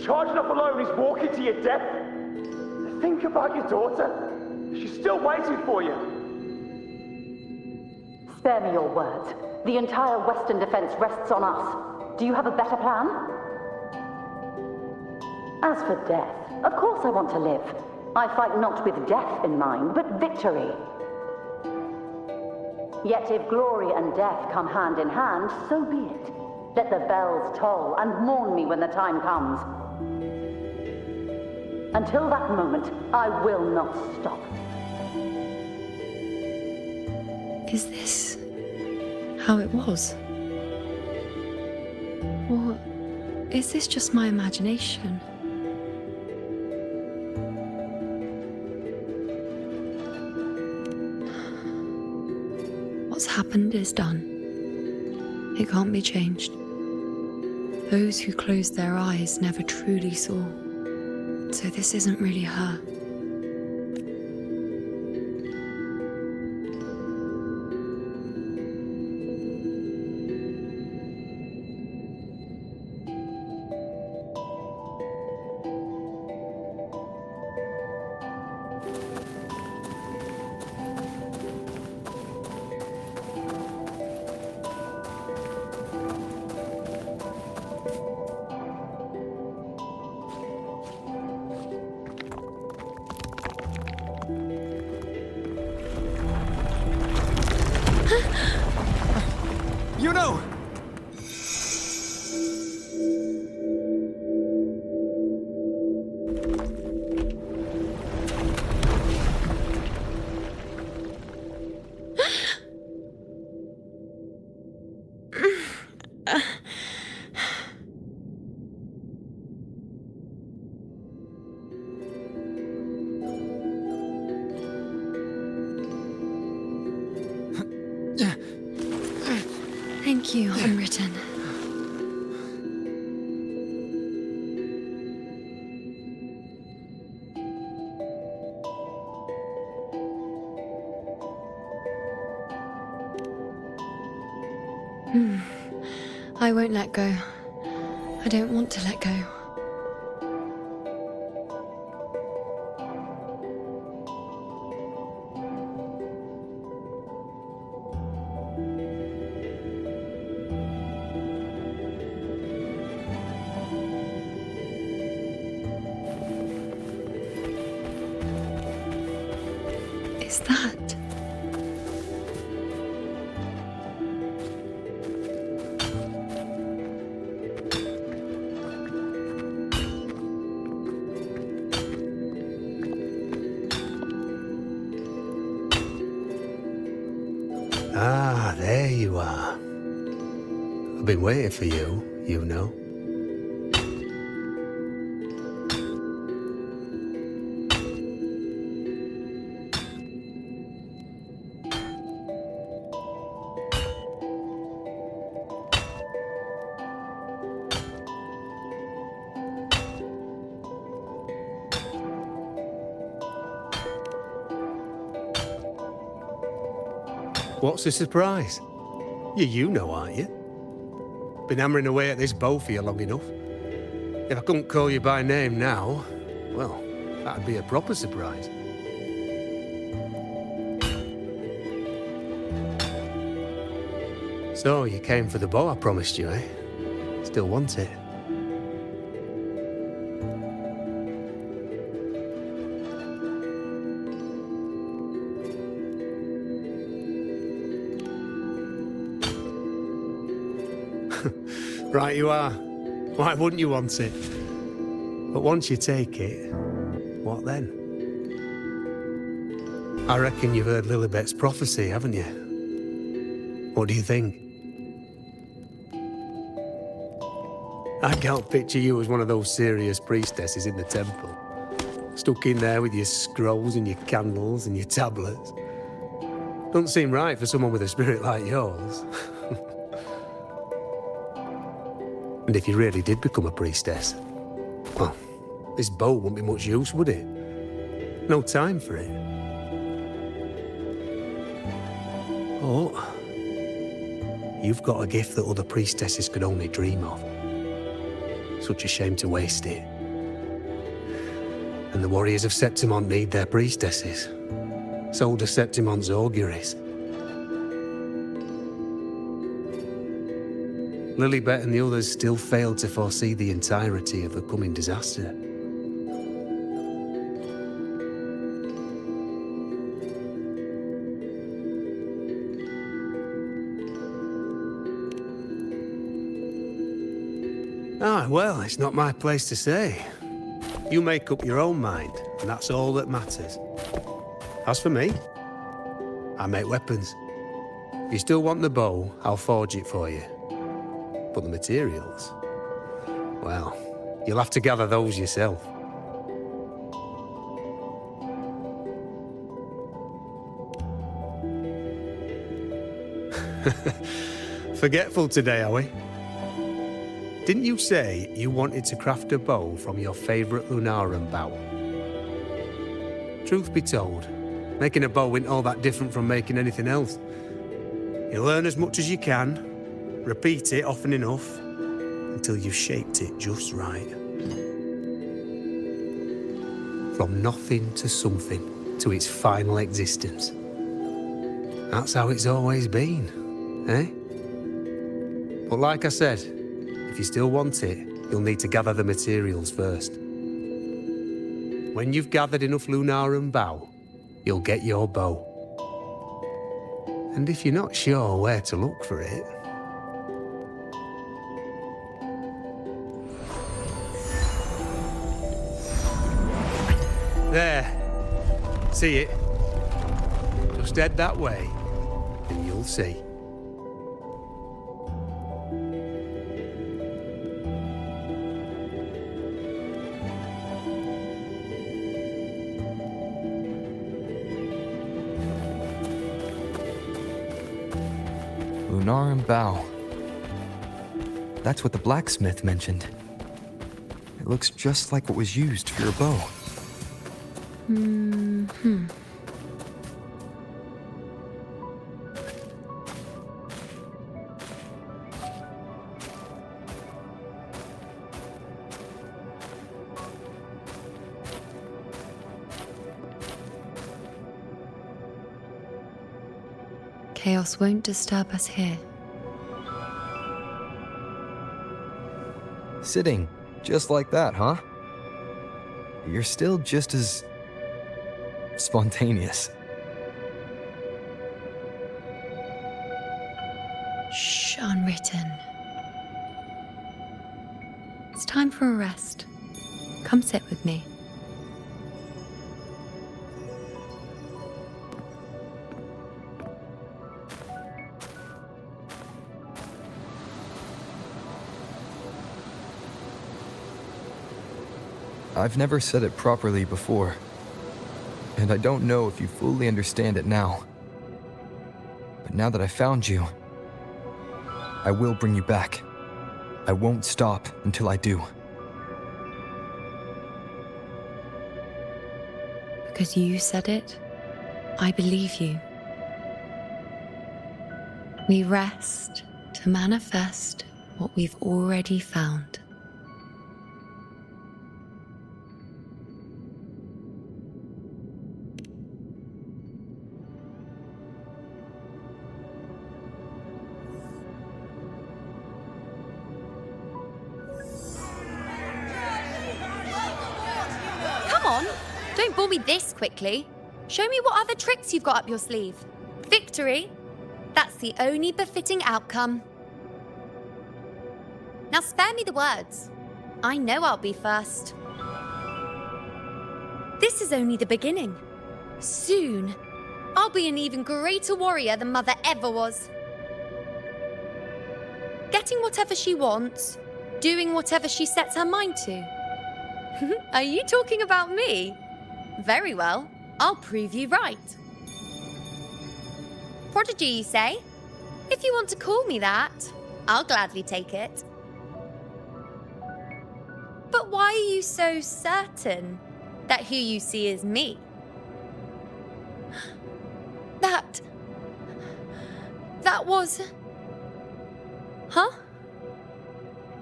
[SPEAKER 17] Charging up alone is walking to your death. Think about your daughter. She's still waiting for you.
[SPEAKER 15] Spare me your words. The entire Western defense rests on us. Do you have a better plan? As for death, of course I want to live. I fight not with death in mind, but victory. Yet if glory and death come hand in hand, so be it. Let the bells toll and mourn me when the time comes. Until that moment, I will not stop.
[SPEAKER 9] Is this how it was? Or is this just my imagination? What's happened is done. It can't be changed. Those who closed their eyes never truly saw. So this isn't really her. Thank you, Unwritten. I won't let go. I don't want to let go. Is that?
[SPEAKER 18] Ah, there you are. I've been waiting for you, Iuno. What's the surprise? You know, aren't you? Been hammering away at this bow for you long enough. If I couldn't call you by name now, well, that'd be a proper surprise. So, you came for the bow I promised you, eh? Still want it? Right you are. Why wouldn't you want it? But once you take it, what then? I reckon you've heard Lilibet's prophecy, haven't you? What do you think? I can't picture you as one of those serious priestesses in the temple. Stuck in there with your scrolls and your candles and your tablets. Doesn't seem right for someone with a spirit like yours. And if you really did become a priestess, well, this bow wouldn't be much use, would it? No time for it. Oh, you've got a gift that other priestesses could only dream of. Such a shame to waste it. And the warriors of Septimont need their priestesses. So do Septimont's auguries. Lilibet and the others still failed to foresee the entirety of the coming disaster. Ah, well, it's not my place to say. You make up your own mind, and that's all that matters. As for me, I make weapons. If you still want the bow, I'll forge it for you. But the materials, well, you'll have to gather those yourself. Forgetful today, are we? Didn't you say you wanted to craft a bow from your favorite Lunarum bow? Truth be told, making a bow isn't all that different from making anything else. You learn as much as you can, repeat it often enough, until you've shaped it just right. From nothing to something, to its final existence. That's how it's always been, eh? But like I said, if you still want it, you'll need to gather the materials first. When you've gathered enough Lunarum bow, you'll get your bow. And if you're not sure where to look for it, there. See it? Just head that way, and you'll see.
[SPEAKER 1] Lunarum bow. That's what the blacksmith mentioned. It looks just like what was used for your bow.
[SPEAKER 9] Hmm. Chaos won't disturb us here.
[SPEAKER 1] Sitting just like that, huh? You're still just as spontaneous.
[SPEAKER 9] Shh, unwritten. It's time for a rest. Come sit with me.
[SPEAKER 1] I've never said it properly before, and I don't know if you fully understand it now. But now that I found you, I will bring you back. I won't stop until I do.
[SPEAKER 9] Because you said it, I believe you. We rest to manifest what we've already found. Don't bore me this quickly. Show me what other tricks you've got up your sleeve. Victory? That's the only befitting outcome. Now spare me the words. I know I'll be first. This is only the beginning. Soon, I'll be an even greater warrior than Mother ever was. Getting whatever she wants, doing whatever she sets her mind to. Are you talking about me? Very well, I'll prove you right. Prodigy, you say? If you want to call me that, I'll gladly take it. But why are you so certain that who you see is me? That was... Huh?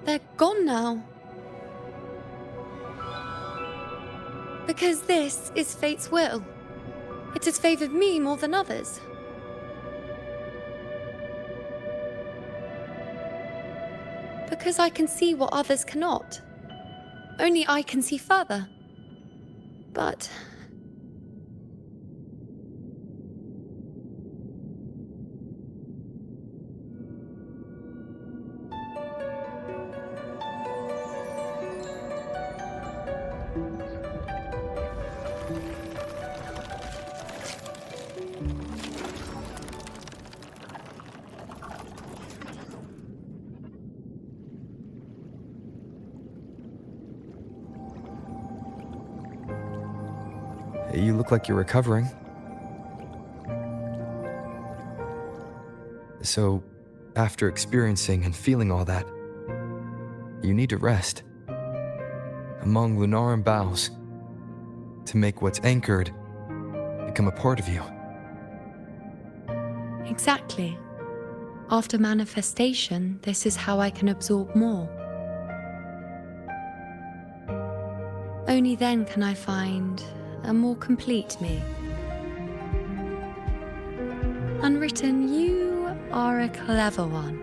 [SPEAKER 9] They're gone now. Because this is fate's will. It has favored me more than others. Because I can see what others cannot. Only I can see further. But...
[SPEAKER 1] You look like you're recovering. So, after experiencing and feeling all that, you need to rest among Lunaran boughs to make what's anchored become a part of you.
[SPEAKER 9] Exactly. After manifestation, this is how I can absorb more. Only then can I find a more complete me. Unwritten, you are a clever one.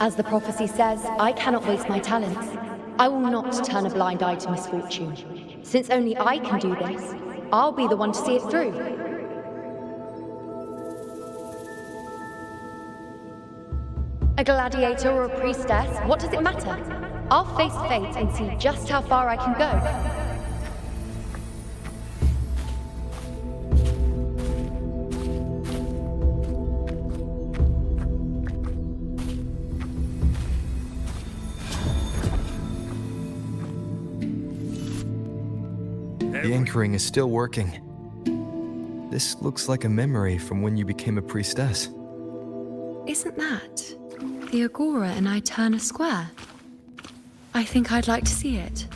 [SPEAKER 9] As the prophecy says, I cannot waste my talents. I will not turn a blind eye to misfortune. Since only I can do this, I'll be the one to see it through. A gladiator or a priestess, what does it matter? I'll face fate and see just how far I can go.
[SPEAKER 1] The anchoring is still working. This looks like a memory from when you became a priestess.
[SPEAKER 9] Isn't that the Agora in Eterna Square? I think I'd like to see it.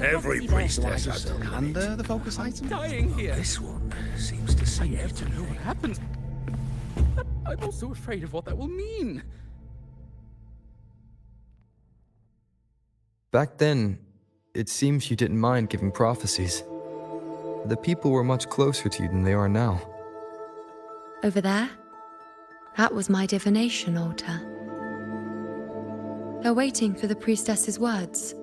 [SPEAKER 3] Every priestess has to
[SPEAKER 4] And the focus item? Dying here.
[SPEAKER 3] This one seems to see
[SPEAKER 4] I never know what happens. But I'm also afraid of what that will mean.
[SPEAKER 1] Back then, it seems you didn't mind giving prophecies. The people were much closer to you than they are now.
[SPEAKER 9] Over there? That was my divination altar. They're waiting for the priestess's words.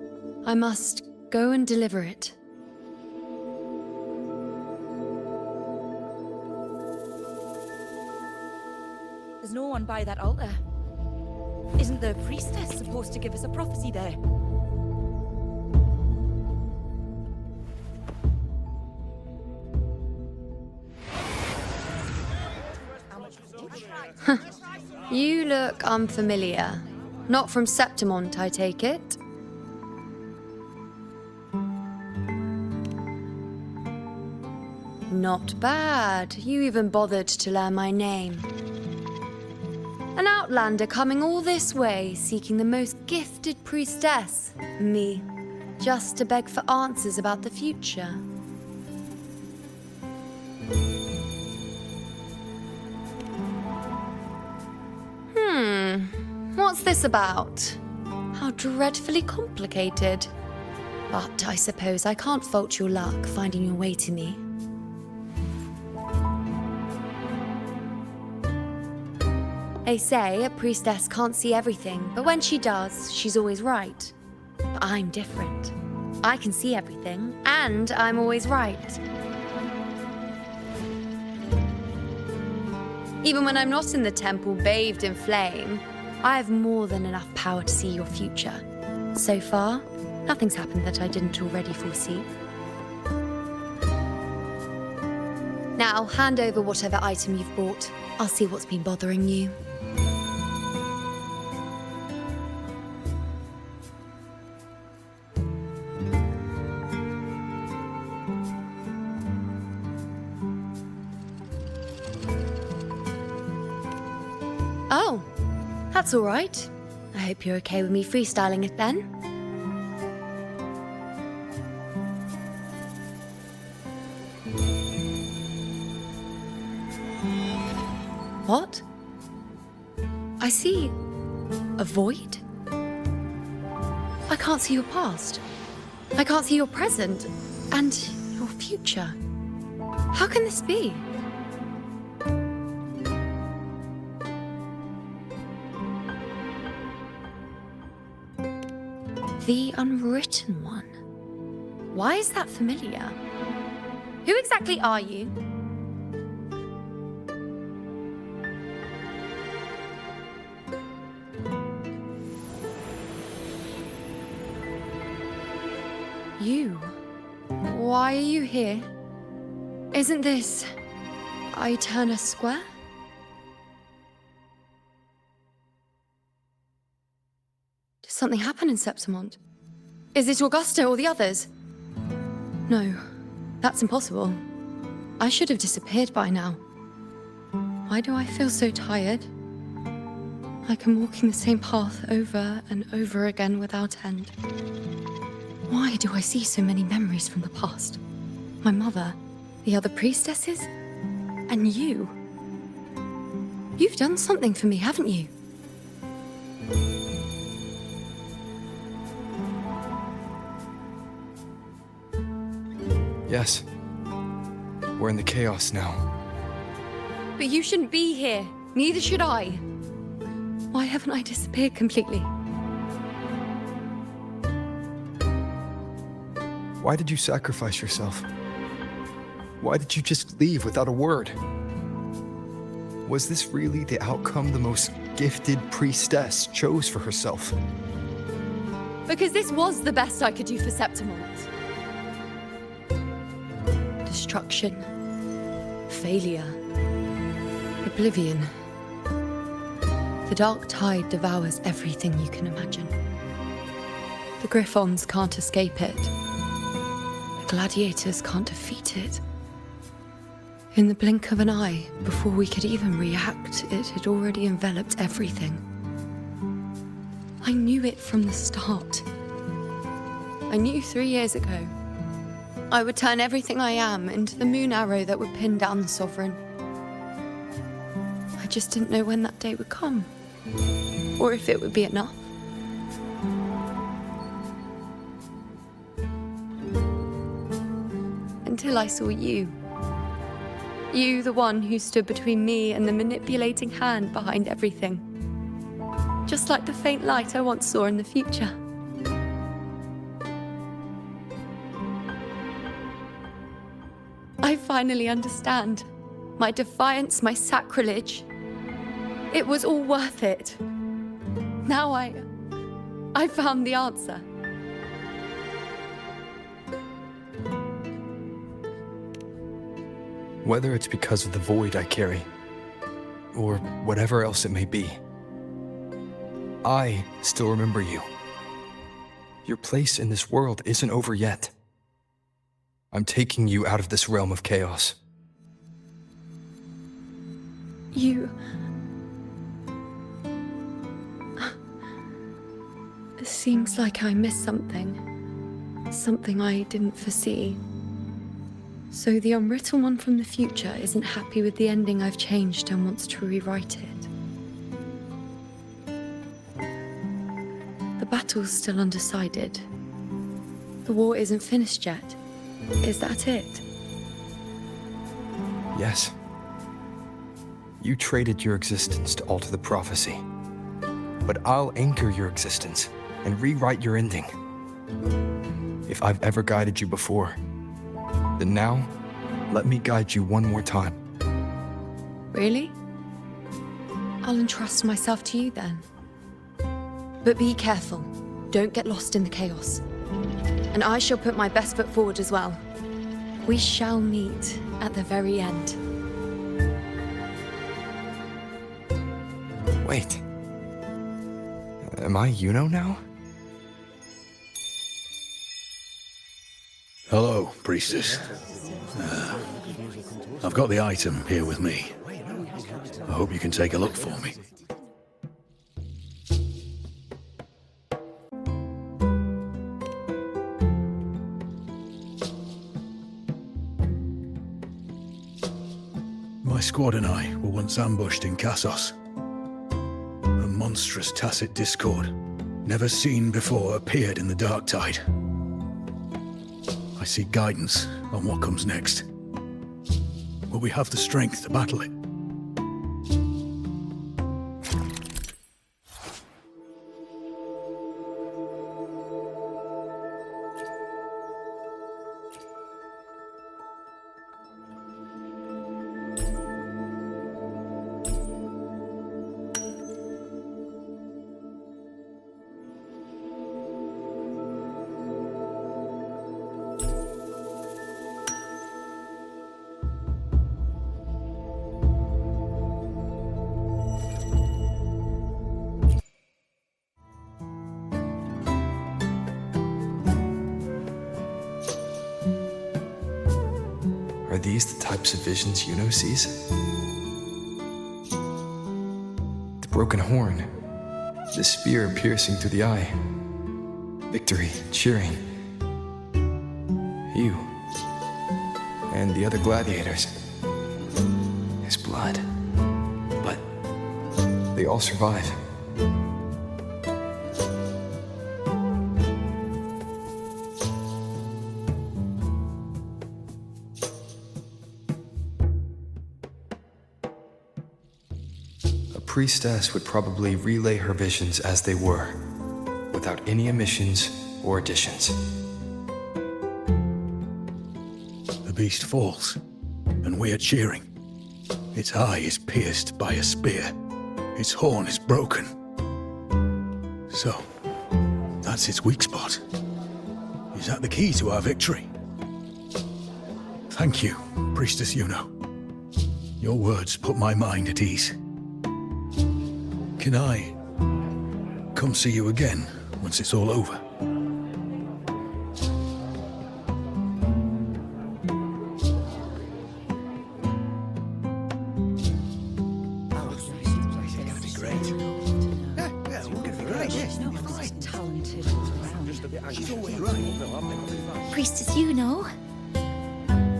[SPEAKER 9] I must go and deliver it.
[SPEAKER 19] There's no one by that altar. Isn't the priestess supposed to give us a prophecy there?
[SPEAKER 9] You look unfamiliar. Not from Septimont, I take it. Not bad. You even bothered to learn my name. An outlander coming all this way, seeking the most gifted priestess, me, just to beg for answers about the future. What's this about? How dreadfully complicated. But I suppose I can't fault your luck finding your way to me. They say a priestess can't see everything, but when she does, she's always right. But I'm different. I can see everything, and I'm always right. Even when I'm not in the temple bathed in flame, I have more than enough power to see your future. So far, nothing's happened that I didn't already foresee. Now, hand over whatever item you've bought. I'll see what's been bothering you. Oh, that's all right. I hope you're okay with me freestyling it then. What? I see a void? I can't see your past. I can't see your present and your future. How can this be? The Unwritten One. Why is that familiar? Who exactly are you? You? Why are you here? Isn't this Eterna Square? Did something happen in Septimont? Is it Augusta or the others? No, that's impossible. I should have disappeared by now. Why do I feel so tired? Like I'm walking the same path over and over again without end. Why do I see so many memories from the past? My mother, the other priestesses, and you. You've done something for me, haven't you?
[SPEAKER 1] Yes. We're in the chaos now.
[SPEAKER 9] But you shouldn't be here. Neither should I. Why haven't I disappeared completely?
[SPEAKER 1] Why did you sacrifice yourself? Why did you just leave without a word? Was this really the outcome the most gifted priestess chose for herself?
[SPEAKER 9] Because this was the best I could do for Septimont. Destruction. Failure. Oblivion. The dark tide devours everything you can imagine. The Griffons can't escape it. The gladiators can't defeat it. In the blink of an eye, before we could even react, it had already enveloped everything. I knew it from the start. I knew 3 years ago. I would turn everything I am into the moon arrow that would pin down the Sovereign. I just didn't know when that day would come, or if it would be enough. Until I saw you. You, the one who stood between me and the manipulating hand behind everything. Just like the faint light I once saw in the future. I finally understand. My defiance, my sacrilege. It was all worth it. Now I found the answer.
[SPEAKER 1] Whether it's because of the void I carry, or whatever else it may be, I still remember you. Your place in this world isn't over yet. I'm taking you out of this realm of chaos.
[SPEAKER 9] You... It seems like I missed something. Something I didn't foresee. So the unwritten one from the future isn't happy with the ending I've changed and wants to rewrite it. The battle's still undecided. The war isn't finished yet. Is that it?
[SPEAKER 1] Yes. You traded your existence to alter the prophecy. But I'll anchor your existence and rewrite your ending. If I've ever guided you before, then now, let me guide you one more time.
[SPEAKER 9] Really? I'll entrust myself to you then. But be careful. Don't get lost in the chaos. And I shall put my best foot forward as well. We shall meet at the very end.
[SPEAKER 1] Wait. Am I Iuno now?
[SPEAKER 3] Hello, priestess. I've got the item here with me. I hope you can take a look for me. My squad and I were once ambushed in Kassos. A monstrous tacit discord, never seen before, appeared in the dark tide. I seek guidance on what comes next. Will we have the strength to battle it?
[SPEAKER 1] Are these the types of visions Iuno sees? The broken horn, the spear piercing through the eye, victory cheering, you, and the other gladiators. His blood, but they all survive. priestess would probably relay her visions as they were, without any omissions or additions.
[SPEAKER 3] The beast falls, and we are cheering. Its eye is pierced by a spear. Its horn is broken. So, that's its weak spot. Is that the key to our victory? Thank you, Priestess Iuno. Your words put my mind at ease. Can I come see you again once it's all over?
[SPEAKER 2] Priestess Iuno,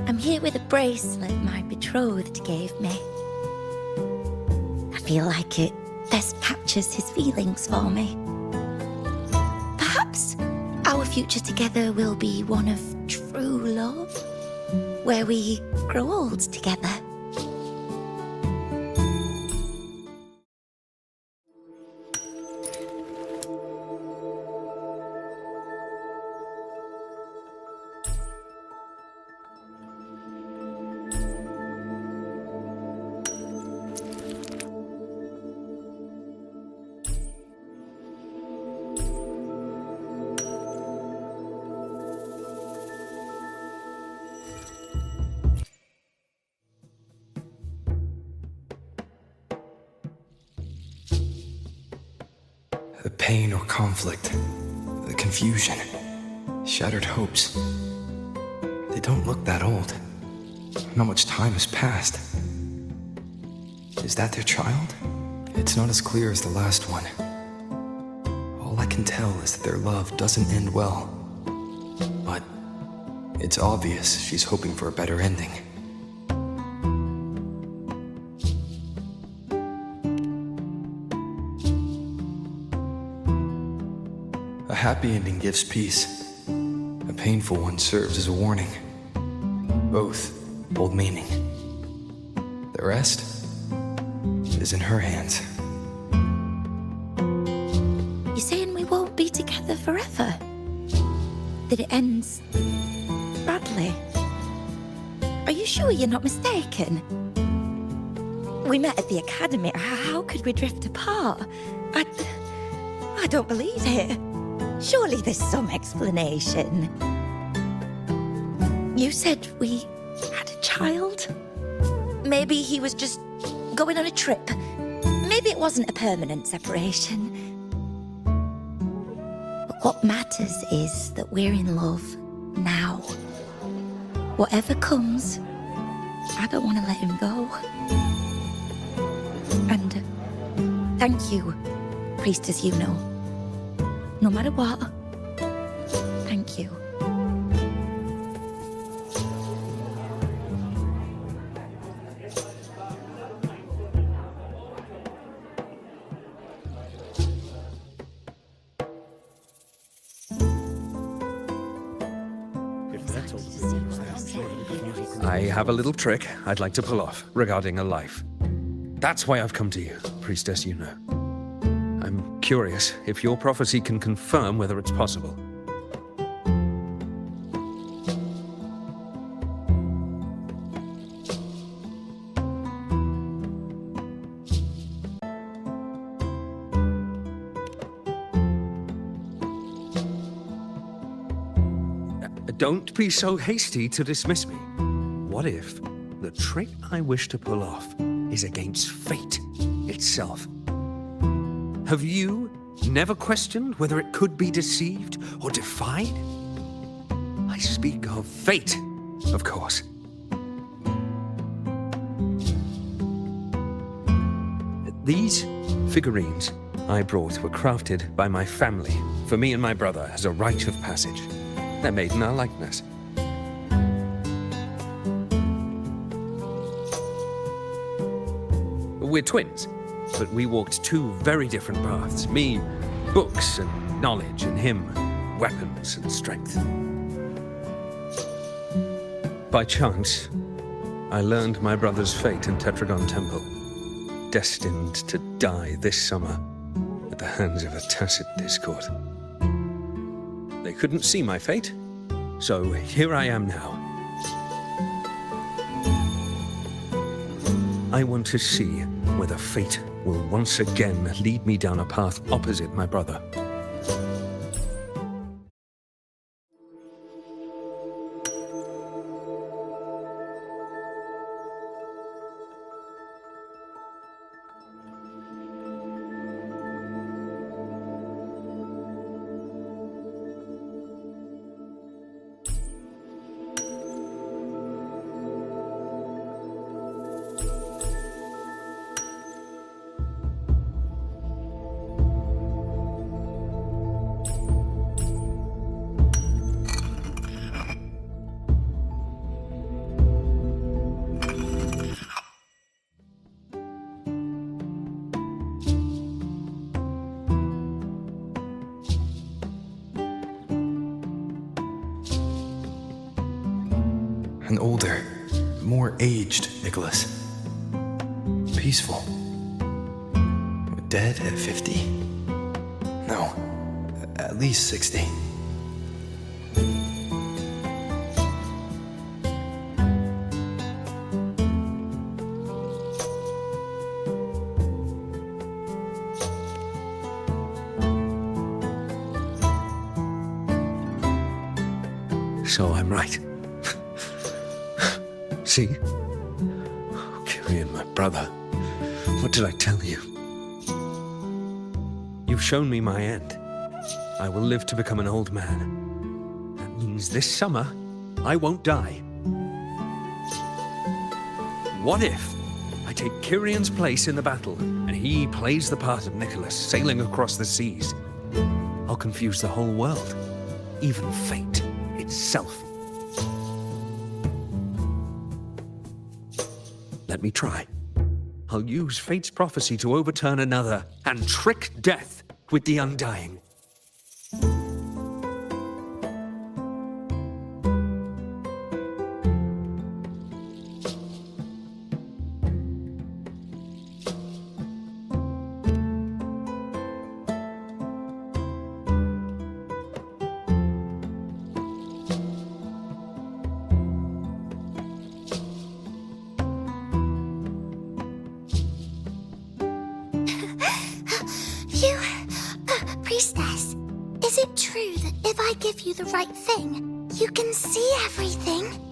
[SPEAKER 2] I'm here with a bracelet my betrothed gave me. I feel like it best captures his feelings for me. Perhaps our future together will be one of true love, where we grow old together.
[SPEAKER 1] The pain or conflict, the confusion, shattered hopes. They don't look that old. Not much time has passed. Is that their child? It's not as clear as the last one. All I can tell is that their love doesn't end well. But it's obvious she's hoping for a better ending. A happy ending gives peace. A painful one serves as a warning. Both hold meaning. The rest is in her hands.
[SPEAKER 2] You're saying we won't be together forever? That it ends badly? Are you sure you're not mistaken? We met at the academy. How could we drift apart? I don't believe it. Surely there's some explanation. You said we had a child? Maybe he was just going on a trip. Maybe it wasn't a permanent separation. But what matters is that we're in love now. Whatever comes, I don't want to let him go. And thank you, Priestess Iuno. No matter what, thank you.
[SPEAKER 6] I have a little trick I'd like to pull off regarding a life. That's why I've come to you, Priestess Iuno. I'm curious if your prophecy can confirm whether it's possible. Don't be so hasty to dismiss me. What if the trick I wish to pull off is against fate itself? Have you never questioned whether it could be deceived or defied? I speak of fate, of course. These figurines I brought were crafted by my family for me and my brother as a rite of passage. They're made in our likeness. We're twins, but we walked two very different paths. Me, books and knowledge, and him, weapons and strength. By chance, I learned my brother's fate in Tetragon Temple. destined to die this summer at the hands of a tacit discord. They couldn't see my fate, so here I am now. I want to see whether fate will once again lead me down a path opposite my brother.
[SPEAKER 1] An older, more aged Nicholas. Peaceful. Dead at 50? No, at least 60.
[SPEAKER 6] So I'm right. See? Kyrian, my brother. What did I tell you? You've shown me my end. I will live to become an old man. That means this summer, I won't die. What if I take Kyrian's place in the battle, and he plays the part of Nicholas, sailing across the seas? I'll confuse the whole world, even fate itself. Let me try. I'll use fate's prophecy to overturn another and trick death with the undying.
[SPEAKER 20] Priestess, is it true that if I give you the right thing, you can see everything?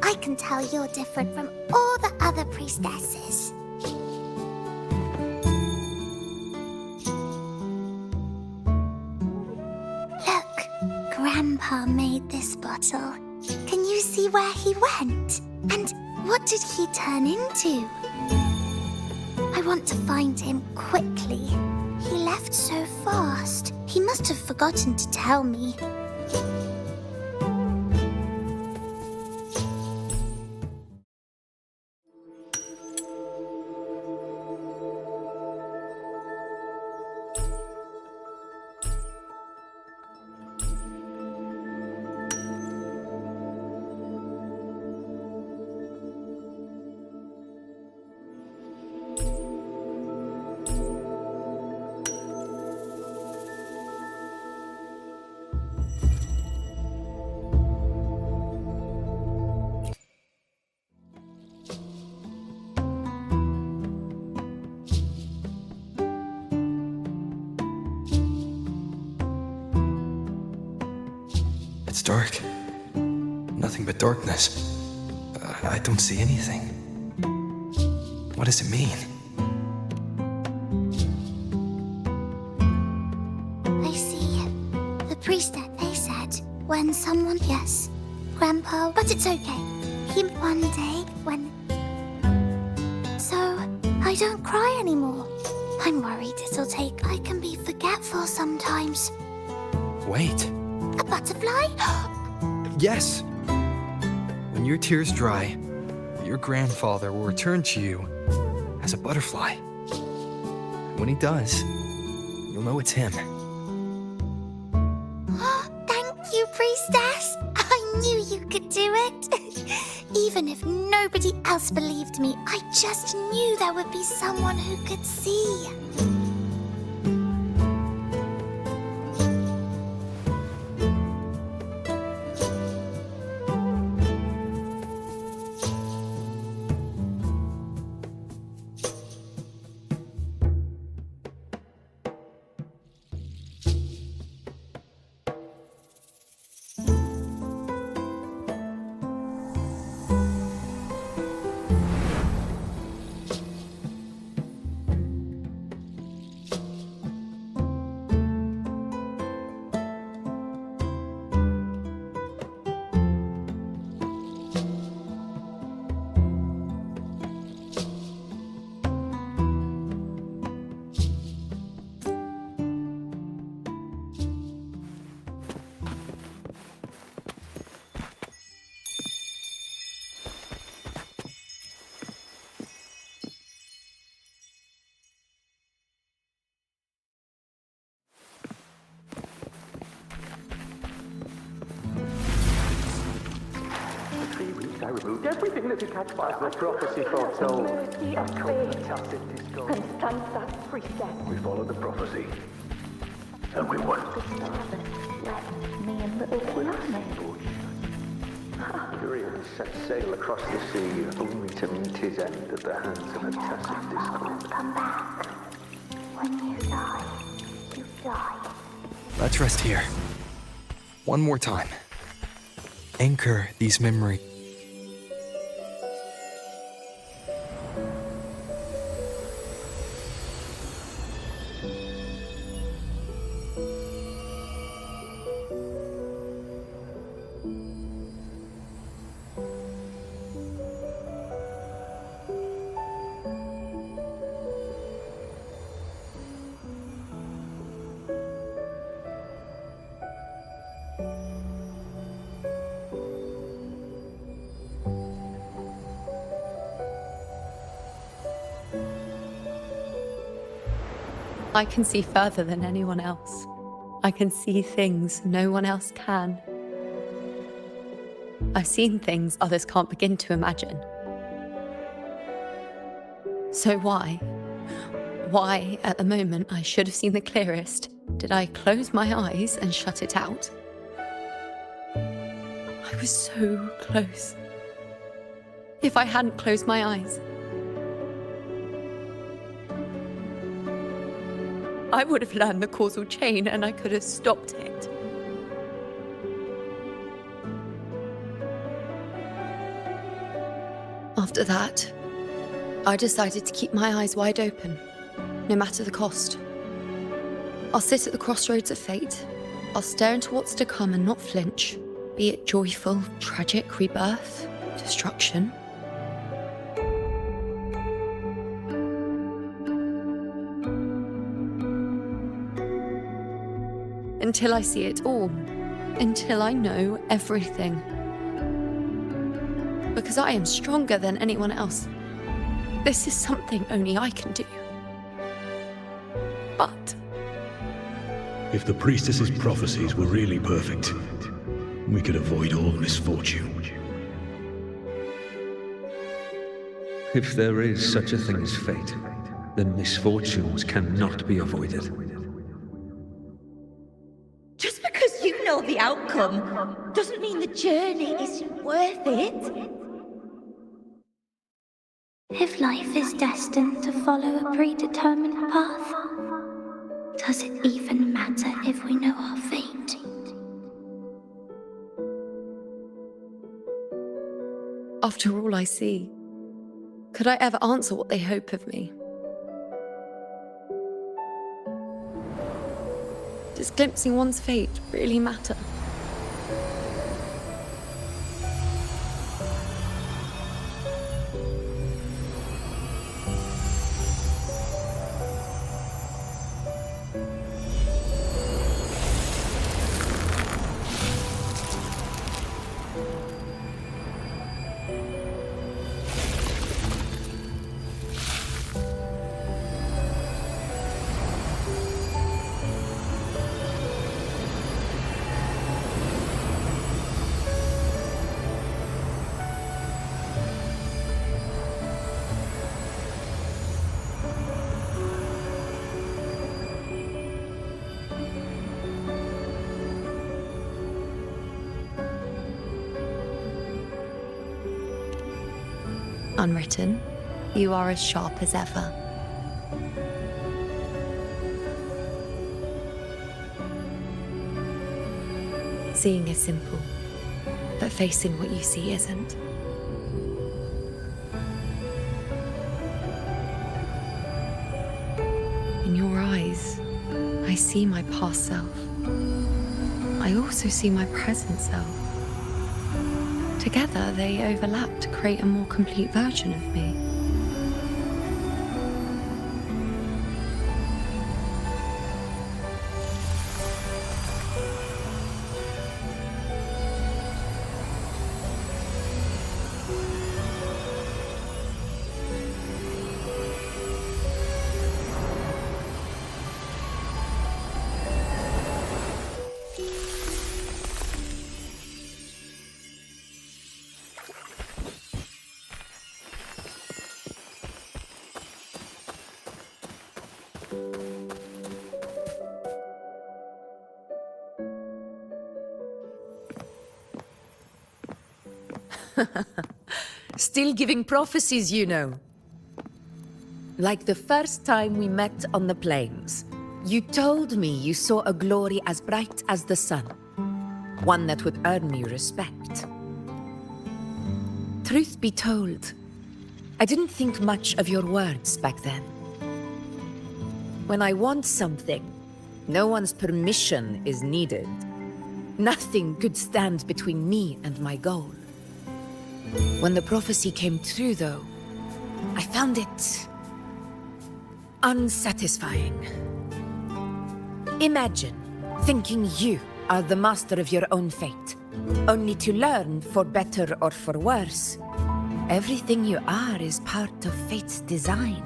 [SPEAKER 20] I can tell you're different from all the other priestesses. Look, Grandpa made this bottle. Can you see where he went? And what did he turn into? I want to find him quickly. He left so fast. He must have forgotten to tell me.
[SPEAKER 1] It's dark. Nothing but darkness. I don't see anything. What does it mean?
[SPEAKER 20] I see. The priestess, they said, when someone... Yes, Grandpa, but it's okay. He one day when... So, I don't cry anymore. I'm worried it'll take. I can be forgetful sometimes.
[SPEAKER 1] Wait.
[SPEAKER 20] A butterfly?
[SPEAKER 1] Yes. When your tears dry, your grandfather will return to you as a butterfly. When he does, you'll know it's him.
[SPEAKER 20] Thank you, Priestess. I knew you could do it. Even if nobody else believed me, I just knew there would be someone who could see.
[SPEAKER 17] I removed everything that could catch fire. The prophecy foretold.
[SPEAKER 15] Mercy of fate. Constanza, priestess.
[SPEAKER 16] We followed the prophecy. And we won.
[SPEAKER 15] The stars left me and little Guillermo.
[SPEAKER 16] Uriel set sail across the sea, only to meet his end at the hands of a tacit discord.
[SPEAKER 15] Come back. When you die, you die.
[SPEAKER 1] Let's rest here. One more time. Anchor these memories.
[SPEAKER 9] I can see further than anyone else. I can see things no one else can. I've seen things others can't begin to imagine. So why, at the moment I should have seen the clearest, did I close my eyes and shut it out? I was so close. If I hadn't closed my eyes, I would have learned the causal chain and I could have stopped it. After that, I decided to keep my eyes wide open, no matter the cost. I'll sit at the crossroads of fate. I'll stare into what's to come and not flinch, be it joyful, tragic rebirth, destruction. Until I see it all, until I know everything. Because I am stronger than anyone else. This is something only I can do. But
[SPEAKER 21] if the priestess's prophecies were really perfect, we could avoid all misfortune.
[SPEAKER 6] If there is such a thing as fate, then misfortunes cannot be avoided.
[SPEAKER 19] Just because you know the outcome doesn't mean the journey isn't worth it.
[SPEAKER 20] If life is destined to follow a predetermined path, does it even matter if we know our fate?
[SPEAKER 9] after all I see, could I ever answer what they hope of me? Does glimpsing one's fate really matter? Unwritten, you are as sharp as ever. Seeing is simple, but facing what you see isn't. In your eyes, I see my past self. I also see my present self. Together, they overlap to create a more complete version of me.
[SPEAKER 8] Still giving prophecies, you know. Like the first time we met on the plains, you told me you saw a glory as bright as the sun, one that would earn me respect. Truth be told, I didn't think much of your words back then. When I want something, no one's permission is needed. Nothing could stand between me and my goal. When the prophecy came true, though, I found it unsatisfying. Imagine thinking you are the master of your own fate, only to learn, for better or for worse, everything you are is part of fate's design.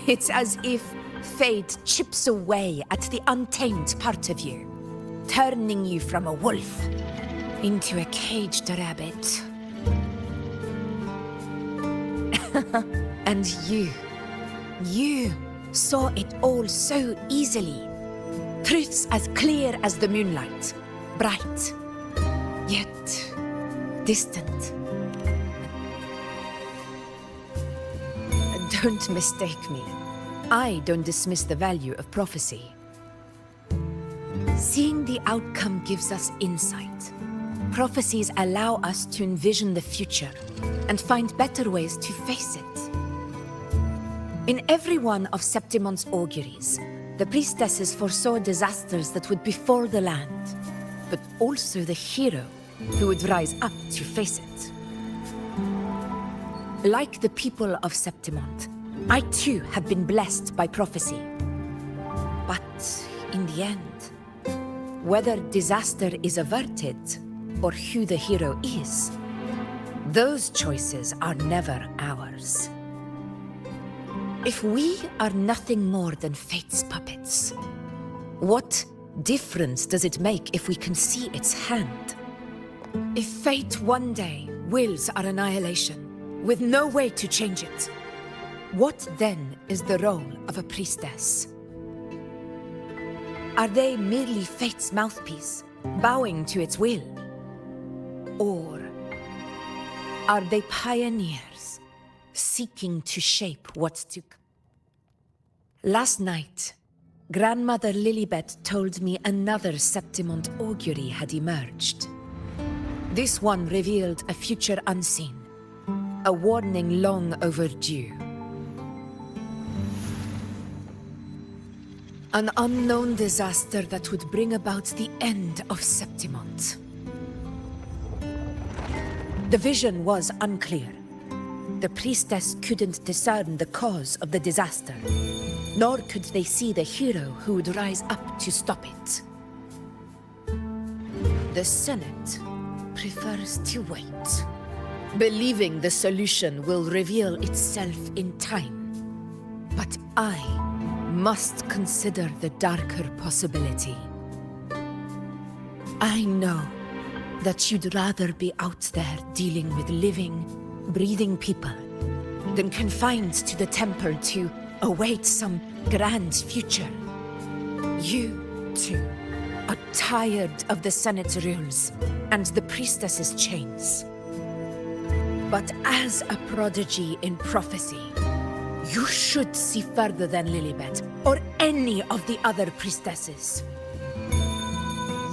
[SPEAKER 8] It's as if fate chips away at the untamed part of you, turning you from a wolf into a caged rabbit. And you saw it all so easily. Truths as clear as the moonlight, bright, yet distant. Don't mistake me. I don't dismiss the value of prophecy. Seeing the outcome gives us insight. Prophecies allow us to envision the future and find better ways to face it. In every one of Septimon's auguries, the priestesses foresaw disasters that would befall the land, but also the hero who would rise up to face it. Like the people of Septimont, I too have been blessed by prophecy. But in the end, whether disaster is averted or who the hero is, those choices are never ours. If we are nothing more than fate's puppets, what difference does it make if we can see its hand? If fate one day wills our annihilation, with no way to change it, what then is the role of a priestess? Are they merely fate's mouthpiece, bowing to its will? Or are they pioneers, seeking to shape what's to come? Last night, Grandmother Lilibet told me another Septimont augury had emerged. This one revealed a future unseen, a warning long overdue. An unknown disaster that would bring about the end of Septimont. The vision was unclear. The priestess couldn't discern the cause of the disaster, nor could they see the hero who would rise up to stop it. The Senate prefers to wait, believing the solution will reveal itself in time. But I must consider the darker possibility. I know that you'd rather be out there dealing with living, breathing people than confined to the temple to await some grand future. You, too, are tired of the Senate's rules and the priestess's chains. But as a prodigy in prophecy, you should see further than Lilibet or any of the other priestesses.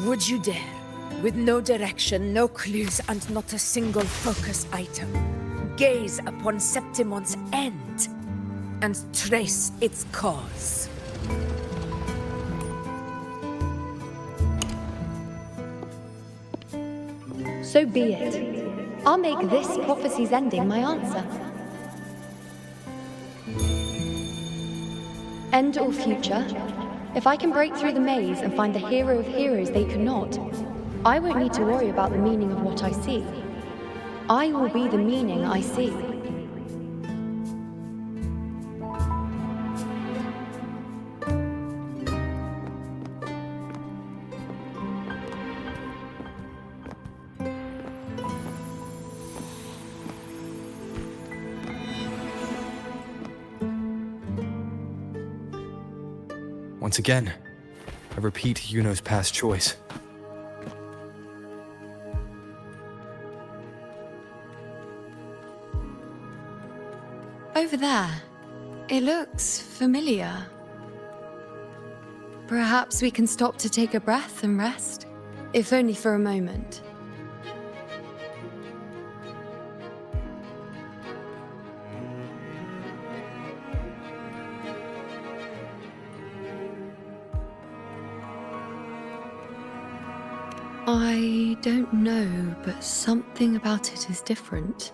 [SPEAKER 8] Would you dare, with no direction, no clues, and not a single focus item, gaze upon Septimon's end and trace its cause?
[SPEAKER 9] So be it. I'll make this prophecy's ending my answer. End or future, if I can break through the maze and find the hero of heroes they could not, I won't need to worry about the meaning of what I see. I will be the meaning I see.
[SPEAKER 1] Once again, I repeat Iuno's past choice.
[SPEAKER 9] Over there, it looks familiar. Perhaps we can stop to take a breath and rest, if only for a moment. I don't know, but something about it is different.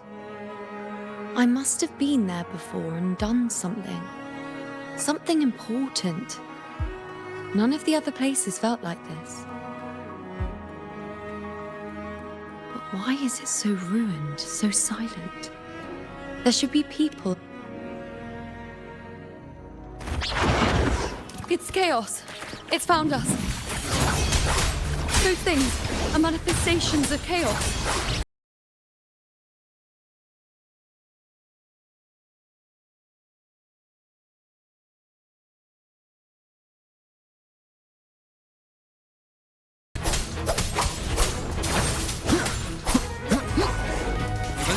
[SPEAKER 9] I must have been there before and done something. Something important. None of the other places felt like this. But why is it so ruined, so silent? There should be people. It's chaos. It's found us. Those things are manifestations of chaos.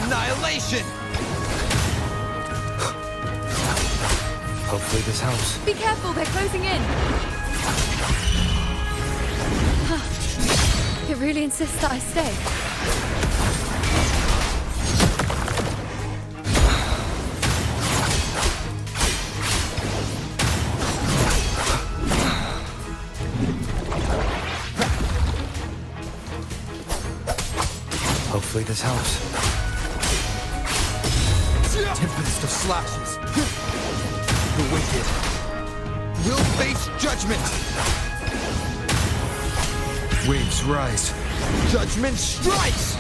[SPEAKER 1] Annihilation! Hopefully this helps.
[SPEAKER 9] Be careful, they're closing in. It really insists that I stay.
[SPEAKER 1] Hopefully this helps. Tempest of slashes. The wicked will face judgment. Waves rise. Judgment strikes!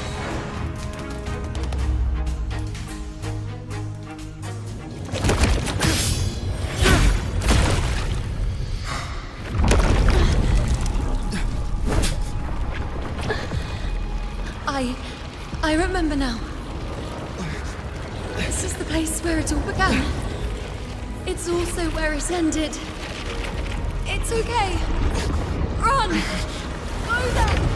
[SPEAKER 9] I remember now. This is the place where it all began. It's also where it ended. It's okay. Run! Go there!